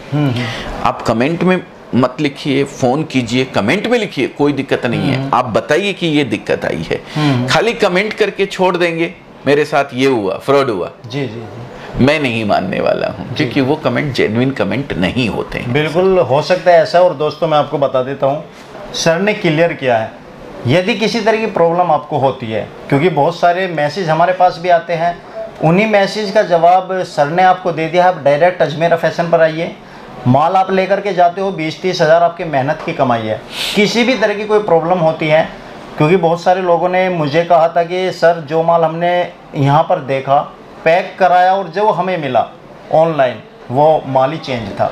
आप कमेंट में मत लिखिए, फ़ोन कीजिए, कमेंट में लिखिए, कोई दिक्कत नहीं है। आप बताइए कि ये दिक्कत आई है। खाली कमेंट करके छोड़ देंगे मेरे साथ ये हुआ, फ्रॉड हुआ, मैं नहीं मानने वाला हूँ, क्योंकि वो कमेंट जेन्युइन कमेंट नहीं होते हैं। बिल्कुल हो सकता है ऐसा। और दोस्तों मैं आपको बता देता हूँ, सर ने क्लियर किया है, यदि किसी तरह की प्रॉब्लम आपको होती है, क्योंकि बहुत सारे मैसेज हमारे पास भी आते हैं, उन्हीं मैसेज का जवाब सर ने आपको दे दिया। आप डायरेक्ट अजमेरा फैशन पर आइए, माल आप लेकर के जाते हो, 20-30 हज़ार आपकी मेहनत की कमाई है। किसी भी तरह की कोई प्रॉब्लम होती है, क्योंकि बहुत सारे लोगों ने मुझे कहा था कि सर जो माल हमने यहाँ पर देखा, पैक कराया और जो हमें मिला ऑनलाइन वो माल ही चेंज था।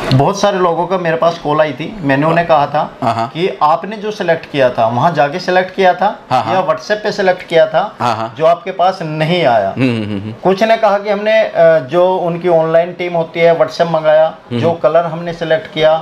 बहुत सारे लोगों का मेरे पास कॉल आई थी, मैंने उन्हें कहा था कि आपने जो सिलेक्ट किया था वहाँ जाके सिलेक्ट किया था या व्हाट्सएप पे सिलेक्ट किया था, जो आपके पास नहीं आया। कुछ ने कहा कि हमने जो उनकी ऑनलाइन टीम होती है व्हाट्सएप मंगाया, जो कलर हमने सिलेक्ट किया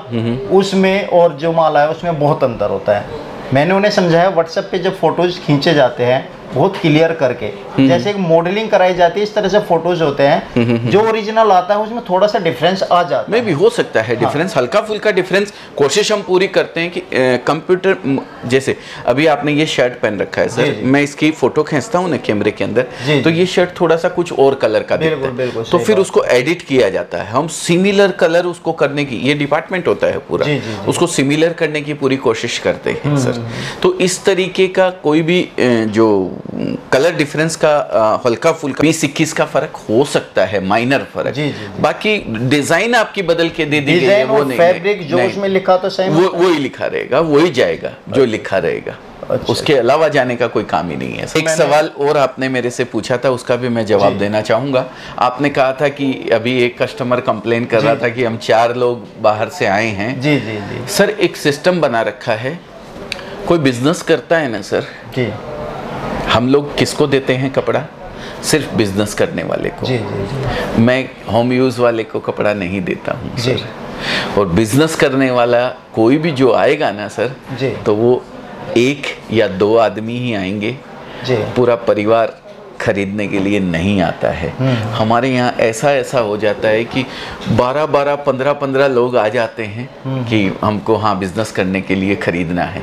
उसमें और जो माल आया उसमें बहुत अंतर होता है। मैंने उन्हें समझाया, व्हाट्सएप पे जब फोटोज खींचे जाते हैं बहुत क्लियर करके, जैसे एक मॉडलिंग कराई जाती है, इस तरह से फोटोज होते हैं, जो ओरिजिनल आता है उसमें थोड़ा सा डिफरेंस आ जाता है। में भी हो सकता है डिफरेंस, हल्का फुल्का डिफरेंस। कोशिश हम पूरी करते हैं कि कंप्यूटर, जैसे अभी आपने ये शर्ट पहन रखा है सर, मैं इसकी फोटो खींचता हूँ ना कैमरे के अंदर, तो ये शर्ट थोड़ा सा कुछ और कलर का दिखता है, तो फिर उसको एडिट किया जाता है। हम सिमिलर कलर उसको करने की, ये डिपार्टमेंट होता है पूरा, उसको सिमिलर करने की पूरी कोशिश करते हैं सर। तो इस तरीके का कोई भी जो कलर डिफरेंस का हल्का फुल्का 20-21 का फर्क हो सकता है, माइनर फर्क। बाकी डिजाइन आपकी बदल के दे दी गई है, वो नहीं, फैब्रिक जो उसमें लिखा तो सेम वो ही लिखा रहेगा, वही जाएगा जो लिखा रहेगा। उसके अलावा जाने का कोई काम ही नहीं है। एक सवाल और आपने मेरे से पूछा था, उसका भी मैं जवाब देना चाहूंगा। आपने कहा था कि अभी एक कस्टमर कंप्लेन कर रहा था कि हम 4 लोग बाहर से आए हैं। जी जी जी सर, एक सिस्टम बना रखा है, कोई बिजनेस करता है ना सर जी, हम लोग किसको देते हैं कपड़ा? सिर्फ बिजनेस करने वाले को। जी जी जी। मैं होम यूज़ वाले को कपड़ा नहीं देता हूँ सर। और बिजनेस करने वाला कोई भी जो आएगा ना सर जी, तो वो 1 या 2 आदमी ही आएंगे जी, पूरा परिवार खरीदने के लिए नहीं आता है। हमारे यहाँ ऐसा हो जाता है कि 12-12, 15-15 लोग आ जाते हैं कि हमको हाँ बिजनेस करने के लिए खरीदना है,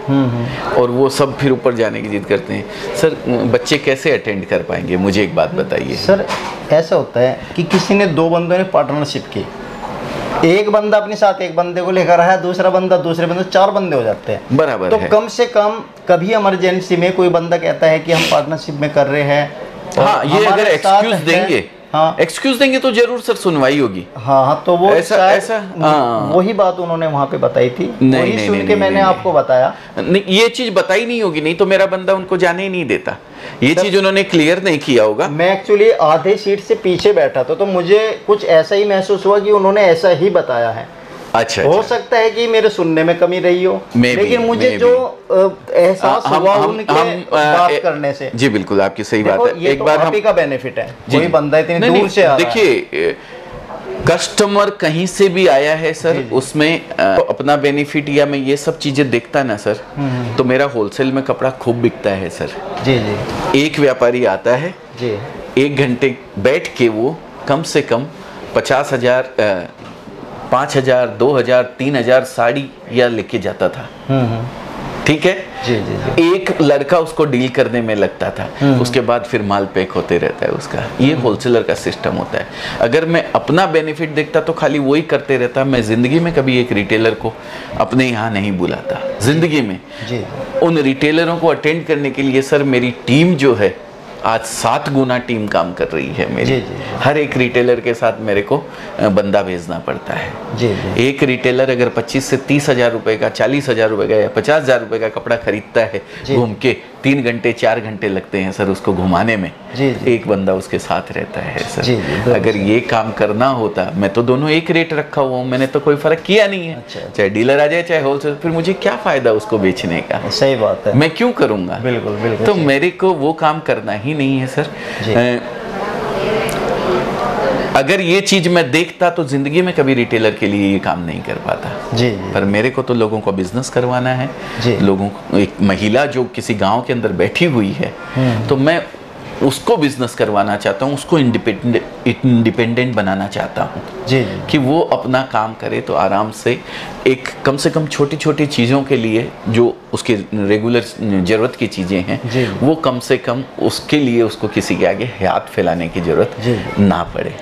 और वो सब फिर ऊपर जाने की जिद करते हैं। सर बच्चे कैसे अटेंड कर पाएंगे, मुझे एक बात बताइए। सर ऐसा होता है कि किसी ने 2 बंदों ने पार्टनरशिप की, एक बंदा अपने साथ एक बंदे को लेकर आया, दूसरा बंदा दूसरे बंदे, 4 बंदे हो जाते हैं। बराबर तो है। कम से कम कभी इमरजेंसी में कोई बंदा कहता है कि हम पार्टनरशिप में कर रहे हैं, हाँ, ये अगर एक्सक्यूज देंगे, हाँ एक्सक्यूज देंगे तो जरूर सर सुनवाई होगी। हाँ, तो वो ऐसा वही बात उन्होंने वहाँ पे बताई थी, वही सुन के मैंने आपको बताया। नहीं, ये चीज बताई नहीं होगी, नहीं तो मेरा बंदा उनको जाने ही नहीं देता। ये चीज उन्होंने क्लियर नहीं किया होगा। मैं एक्चुअली आधे सीट से पीछे बैठा था, तो मुझे कुछ ऐसा ही महसूस हुआ कि उन्होंने ऐसा ही बताया है। अच्छा, हो सकता है कि मेरे सुनने में कमी रही हो, लेकिन मुझे जो एहसास हुआ उनके बात करने से। जी बिल्कुल, आपकी सही बात है। एक बार आप ही का बेनिफिट है, कोई बंदा इतनी दूर से आ रहा है। देखिए, कस्टमर कहीं से भी आया है सर, उसमें अपना बेनिफिट या मैं ये सब चीजें देखता ना सर, तो मेरा होलसेल में कपड़ा खूब बिकता है सर। जी जी। एक व्यापारी आता है जी, 1 घंटे बैठ के वो कम से कम 50,000, 5,000, 2,000, 3,000 साड़ी या लेके जाता था। ठीक है। जी जी जी। एक लड़का उसको डील करने में लगता था, उसके बाद फिर माल पैक होते रहता है उसका। ये होलसेलर का सिस्टम होता है। अगर मैं अपना बेनिफिट देखता तो खाली वही करते रहता। मैं जिंदगी में कभी एक रिटेलर को अपने यहाँ नहीं बुलाता, जिंदगी में। जी। उन रिटेलरों को अटेंड करने के लिए सर मेरी टीम जो है आज 7 गुना टीम काम कर रही है मेरी। जी, जी, जी। हर एक रिटेलर के साथ मेरे को बंदा भेजना पड़ता है। जी, जी। एक रिटेलर अगर 25 से 30,000 रुपए का, 40,000 रुपए का या 50,000 रुपए का कपड़ा खरीदता है, घूम के 3 घंटे 4 घंटे लगते हैं सर उसको घुमाने में। जी, जी। एक बंदा उसके साथ रहता है सर। जी, जी, अगर ये काम करना होता, मैं तो दोनों एक रेट रखा हुआ हूँ, मैंने तो कोई फर्क किया नहीं है। अच्छा। चाहे डीलर आ जाए चाहे होलसेल, फिर मुझे क्या फायदा उसको बेचने का। सही बात है, मैं क्यों करूंगा। बिल्कुल बिल्कुल। तो मेरे को वो काम करना ही नहीं है सर। अगर ये चीज मैं देखता तो जिंदगी में कभी रिटेलर के लिए ये काम नहीं कर पाता। जी जी। पर मेरे को तो लोगों को बिजनेस करवाना है। जी। लोगों को, एक महिला जो किसी गांव के अंदर बैठी हुई है, तो मैं उसको बिजनेस करवाना चाहता हूँ, उसको इंडिपेंडेंट बनाना चाहता हूँ। जी जी। कि वो अपना काम करे तो आराम से, एक कम से कम छोटी छोटी चीज़ों के लिए जो उसके रेगुलर ज़रूरत की चीज़ें हैं, वो कम से कम उसके लिए उसको किसी के आगे हाथ फैलाने की ज़रूरत ना पड़े।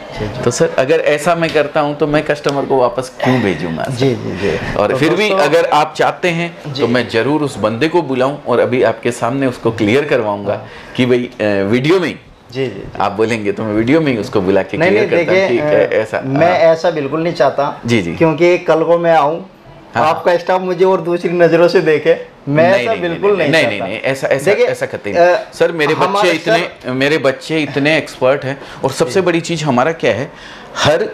तो सर अगर ऐसा मैं करता हूँ तो मैं कस्टमर को वापस क्यों भेजूंगा। जी जी जी। और फिर भी अगर आप चाहते हैं तो मैं ज़रूर उस बंदे को बुलाऊं और अभी आपके सामने उसको क्लियर करवाऊंगा कि भाई वीडियो में जी जी। आप बोलेंगे तो मैं वीडियो में ही उसको बुला के क्लियर करता हूं कि ऐसा। मैं ऐसा बिल्कुल नहीं चाहता। जी जी। क्योंकि कल को मैं आऊं, आपका स्टाफ मुझे और दूसरी नजरों से देखे, मैं ऐसा बिल्कुल नहीं चाहता। नहीं, ऐसा करते नहीं सर। मेरे बच्चे इतने एक्सपर्ट हैं। और सबसे बड़ी चीज हमारा क्या है, हर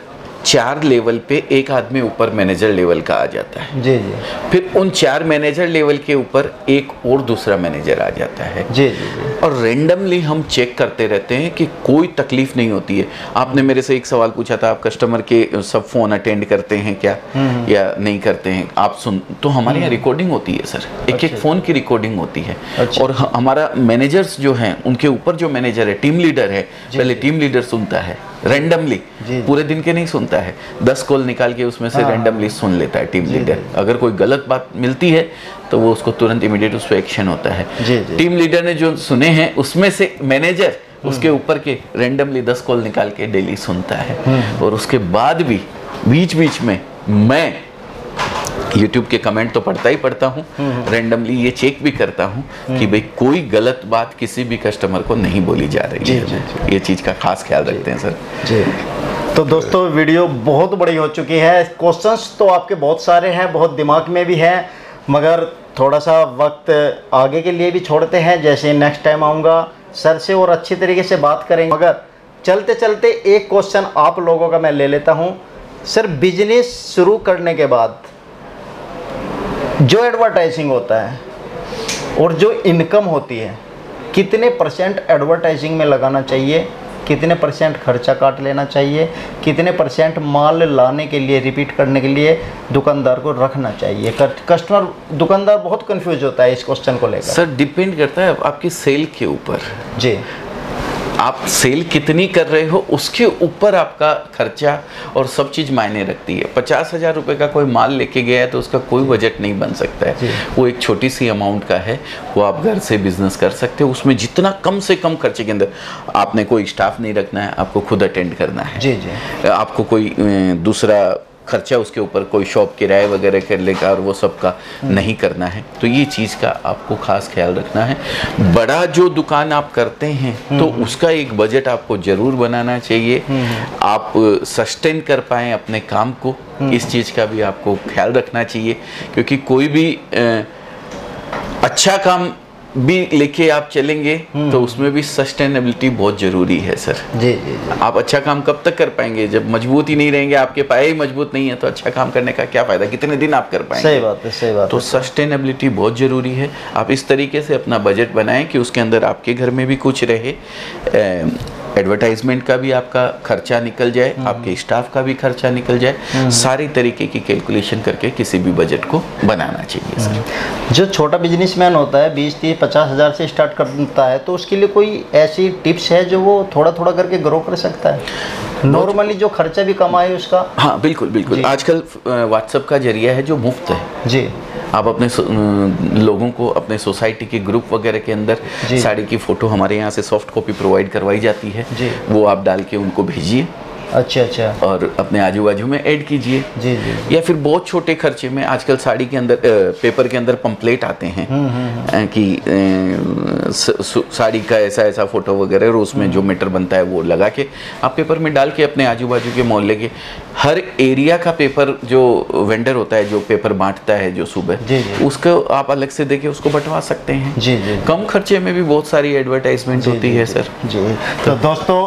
4 लेवल पे एक आदमी ऊपर मैनेजर लेवल का आ जाता है। जी जी। फिर उन 4 मैनेजर लेवल के ऊपर एक और दूसरा मैनेजर आ जाता है। जी जी जी। और रेंडमली हम चेक करते रहते हैं कि कोई तकलीफ नहीं होती है। आपने मेरे से एक सवाल पूछा था, आप कस्टमर के सब फोन अटेंड करते हैं क्या या नहीं करते हैं। आप सुन, तो हमारे यहाँ रिकॉर्डिंग होती है सर, एक फोन की रिकॉर्डिंग होती है। और हमारा मैनेजर्स जो हैं, उनके ऊपर जो मैनेजर है, टीम लीडर है, पहले टीम लीडर सुनता है रेंडमली, पूरे दिन के नहीं सुनता है, 10 कॉल निकाल के उसमें से रेंडमली सुन लेता है टीम लीडर। अगर कोई गलत बात मिलती है तो वो उसको तुरंत इमीडिएट उस पर एक्शन होता है। टीम लीडर ने जो सुने हैं उसमें से मैनेजर उसके ऊपर के रेंडमली 10 कॉल निकाल के डेली सुनता है। और उसके बाद भी बीच बीच में मैं YouTube के कमेंट तो पढ़ता ही पढ़ता हूँ, रेंडमली ये चेक भी करता हूँ कि भाई कोई गलत बात किसी भी कस्टमर को नहीं बोली जा रही है। ये चीज़ का खास ख्याल रखते हैं सर। जी। तो दोस्तों वीडियो बहुत बड़ी हो चुकी है, क्वेश्चंस तो आपके बहुत सारे हैं, बहुत दिमाग में भी हैं, मगर थोड़ा सा वक्त आगे के लिए भी छोड़ते हैं। जैसे नेक्स्ट टाइम आऊँगा सर से और अच्छी तरीके से बात करेंगे। मगर चलते चलते एक क्वेश्चन आप लोगों का मैं ले लेता हूँ सर। बिजनेस शुरू करने के बाद जो एडवर्टाइजिंग होता है और जो इनकम होती है, कितने % एडवर्टाइजिंग में लगाना चाहिए कितने % खर्चा काट लेना चाहिए, कितने % माल लाने के लिए, रिपीट करने के लिए दुकानदार को रखना चाहिए? कस्टमर, दुकानदार बहुत कंफ्यूज होता है इस क्वेश्चन को लेकर। सर डिपेंड करता है आपकी सेल के ऊपर। जी, आप सेल कितनी कर रहे हो उसके ऊपर आपका खर्चा और सब चीज़ मायने रखती है। 50,000 रुपये का कोई माल लेके गया है तो उसका कोई बजट नहीं बन सकता है, वो एक छोटी सी अमाउंट का है, वो आप घर से बिजनेस कर सकते हो। उसमें जितना कम से कम खर्चे के अंदर, आपने कोई स्टाफ नहीं रखना है, आपको खुद अटेंड करना है। जी जी। आपको कोई दूसरा खर्चा उसके ऊपर कोई शॉप किराए वगैरह कर लेगा और वो सब का नहीं करना है, तो ये चीज़ का आपको खास ख्याल रखना है। बड़ा जो दुकान आप करते हैं तो उसका एक बजट आपको ज़रूर बनाना चाहिए, आप सस्टेन कर पाएँ अपने काम को, इस चीज़ का भी आपको ख्याल रखना चाहिए। क्योंकि कोई भी अच्छा काम भी लेके आप चलेंगे तो उसमें भी सस्टेनेबिलिटी बहुत जरूरी है सर। जी जी जी। आप अच्छा काम कब तक कर पाएंगे जब मजबूत ही नहीं रहेंगे, आपके पाए ही मजबूत नहीं है तो अच्छा काम करने का क्या फायदा, कितने दिन आप कर पाएंगे? सही बात है, सही बात तो सस्टेनेबिलिटी बहुत जरूरी है। आप इस तरीके से अपना बजट बनाएं कि उसके अंदर आपके घर में भी कुछ रहे, एडवर्टाइजमेंट का भी आपका खर्चा निकल जाए, आपके स्टाफ का भी खर्चा निकल जाए, सारी तरीके की कैलकुलेशन करके किसी भी बजट को बनाना चाहिए सर। जो छोटा बिजनेसमैन होता है 20, 30, 50 हज़ार से स्टार्ट करता है, तो उसके लिए कोई ऐसी टिप्स है जो वो थोड़ा थोड़ा करके ग्रो कर सकता है, नॉर्मली जो खर्चा भी कम आए उसका? हाँ बिल्कुल बिल्कुल। आजकल व्हाट्सएप का जरिया है जो मुफ्त है जी। आप अपने लोगों को अपने सोसाइटी के ग्रुप वगैरह के अंदर साड़ी की फ़ोटो हमारे यहाँ से सॉफ्ट कॉपी प्रोवाइड करवाई जाती है, वो आप डाल के उनको भेजिए। अच्छा अच्छा। और अपने आजू बाजू में ऐड कीजिए। जी जी। या फिर बहुत छोटे खर्चे में आजकल साड़ी के अंदर पेपर के अंदर पंपलेट आते हैं कि साड़ी का ऐसा ऐसा फोटो वगैरह, और उसमें जो मीटर बनता है वो लगा के आप पेपर में डाल के अपने आजू बाजू के मोहल्ले के हर एरिया का पेपर, जो वेंडर होता है जो पेपर बांटता है जो सुबह, उसको आप अलग से देके उसको बंटवा सकते हैं। जी जी। कम खर्चे में भी बहुत सारी एडवर्टाइजमेंट होती है सर। जी। तो दोस्तों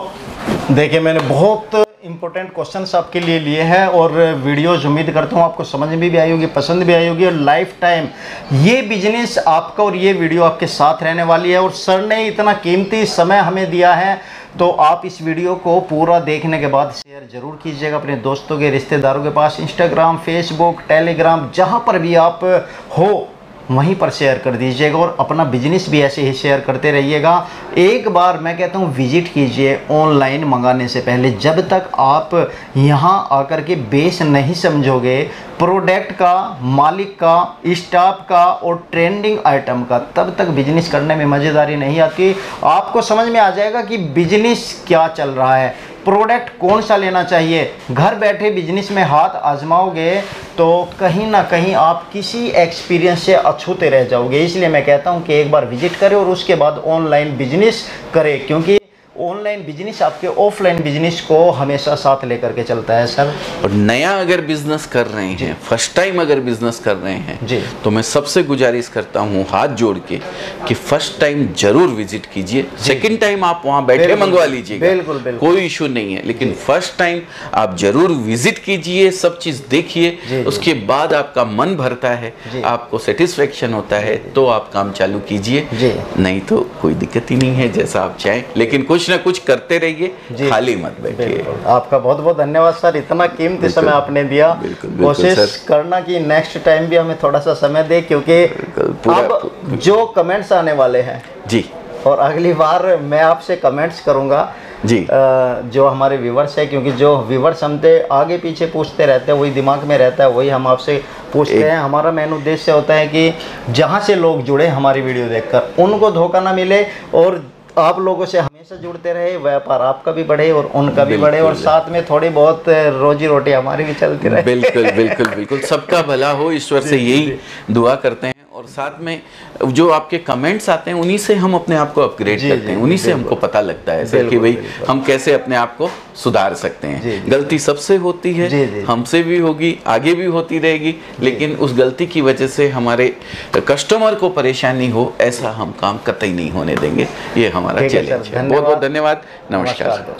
देखिए, मैंने बहुत इम्पोर्टेंट क्वेश्चंस आपके लिए लिए हैं और वीडियोज उम्मीद करता हूँ आपको समझ में भी आई होगी, पसंद भी आई होगी, और लाइफ टाइम ये बिजनेस आपका और ये वीडियो आपके साथ रहने वाली है। और सर ने इतना कीमती समय हमें दिया है, तो आप इस वीडियो को पूरा देखने के बाद शेयर ज़रूर कीजिएगा अपने दोस्तों के, रिश्तेदारों के पास। इंस्टाग्राम, फेसबुक, टेलीग्राम, जहाँ पर भी आप हो वहीं पर शेयर कर दीजिएगा, और अपना बिजनेस भी ऐसे ही शेयर करते रहिएगा। एक बार मैं कहता हूँ विजिट कीजिए ऑनलाइन मंगाने से पहले। जब तक आप यहाँ आकर के बेस नहीं समझोगे प्रोडक्ट का, मालिक का, स्टाफ का और ट्रेंडिंग आइटम का, तब तक बिजनेस करने में मज़ेदारी नहीं आती। आपको समझ में आ जाएगा कि बिजनेस क्या चल रहा है, प्रोडक्ट कौन सा लेना चाहिए। घर बैठे बिजनेस में हाथ आजमाओगे तो कहीं ना कहीं आप किसी एक्सपीरियंस से अछूते रह जाओगे। इसलिए मैं कहता हूं कि एक बार विजिट करें और उसके बाद ऑनलाइन बिजनेस करें, क्योंकि ऑनलाइन बिजनेस आपके ऑफलाइन बिजनेस को हमेशा साथ लेकर के चलता है सर। और नया अगर बिजनेस कर रहे हैं, फर्स्ट टाइम अगर बिजनेस कर रहे हैं जी, तो मैं सबसे गुजारिश करता हूँ हाथ जोड़ के कि फर्स्ट टाइम जरूर विजिट कीजिए। सेकंड टाइम आप वहाँ बैठे मंगवा लीजिएगा, बिल्कुल कोई इशू नहीं है, लेकिन फर्स्ट टाइम आप जरूर विजिट कीजिए, सब चीज देखिए, उसके बाद आपका मन भरता है, आपको सेटिस्फेक्शन होता है तो आप काम चालू कीजिए, नहीं तो कोई दिक्कत ही नहीं है, जैसा आप चाहें, लेकिन कुछ ना कुछ करते रहिए, खाली मत बैठिए। आपका बहुत बहुत धन्यवाद सर, इतना कीमती समय आपने दिया। कोशिश करना कि नेक्स्ट टाइम भी हमें थोड़ा सा समय दे, क्योंकि अब जो कमेंट्स आने वाले हैं जी, और अगली बार मैं आपसे कमेंट्स करूंगा जी, जो हमारे व्यूवर्स है, क्योंकि जो व्यूवर्स हमसे आगे पीछे पूछते रहते हैं वही दिमाग में रहता है, वही हम आपसे पूछते हैं। हमारा मेन उद्देश्य होता है कि जहाँ से लोग जुड़े हमारी वीडियो देखकर, उनको धोखा ना मिले, और आप लोगों से हमेशा जुड़ते रहे, व्यापार आपका भी बढ़े और उनका भी बढ़े, और साथ में थोड़ी बहुत रोजी रोटी हमारी भी चलती रहे। बिल्कुल बिल्कुल बिल्कुल, सबका भला हो, ईश्वर से यही दुआ करते हैं। और साथ में जो आपके कमेंट्स आते हैं उन्हीं से हम अपने आप को अपग्रेड करते हैं, उन्हीं से हमको पता लगता है सर कि भाई हम कैसे अपने आप को सुधार सकते हैं। गलती सबसे होती है, हमसे भी होगी, आगे भी होती रहेगी, लेकिन उस गलती की वजह से हमारे कस्टमर को परेशानी हो, ऐसा हम काम कतई नहीं होने देंगे। ये हमारा चैलेंज है। बहुत बहुत धन्यवाद, नमस्कार।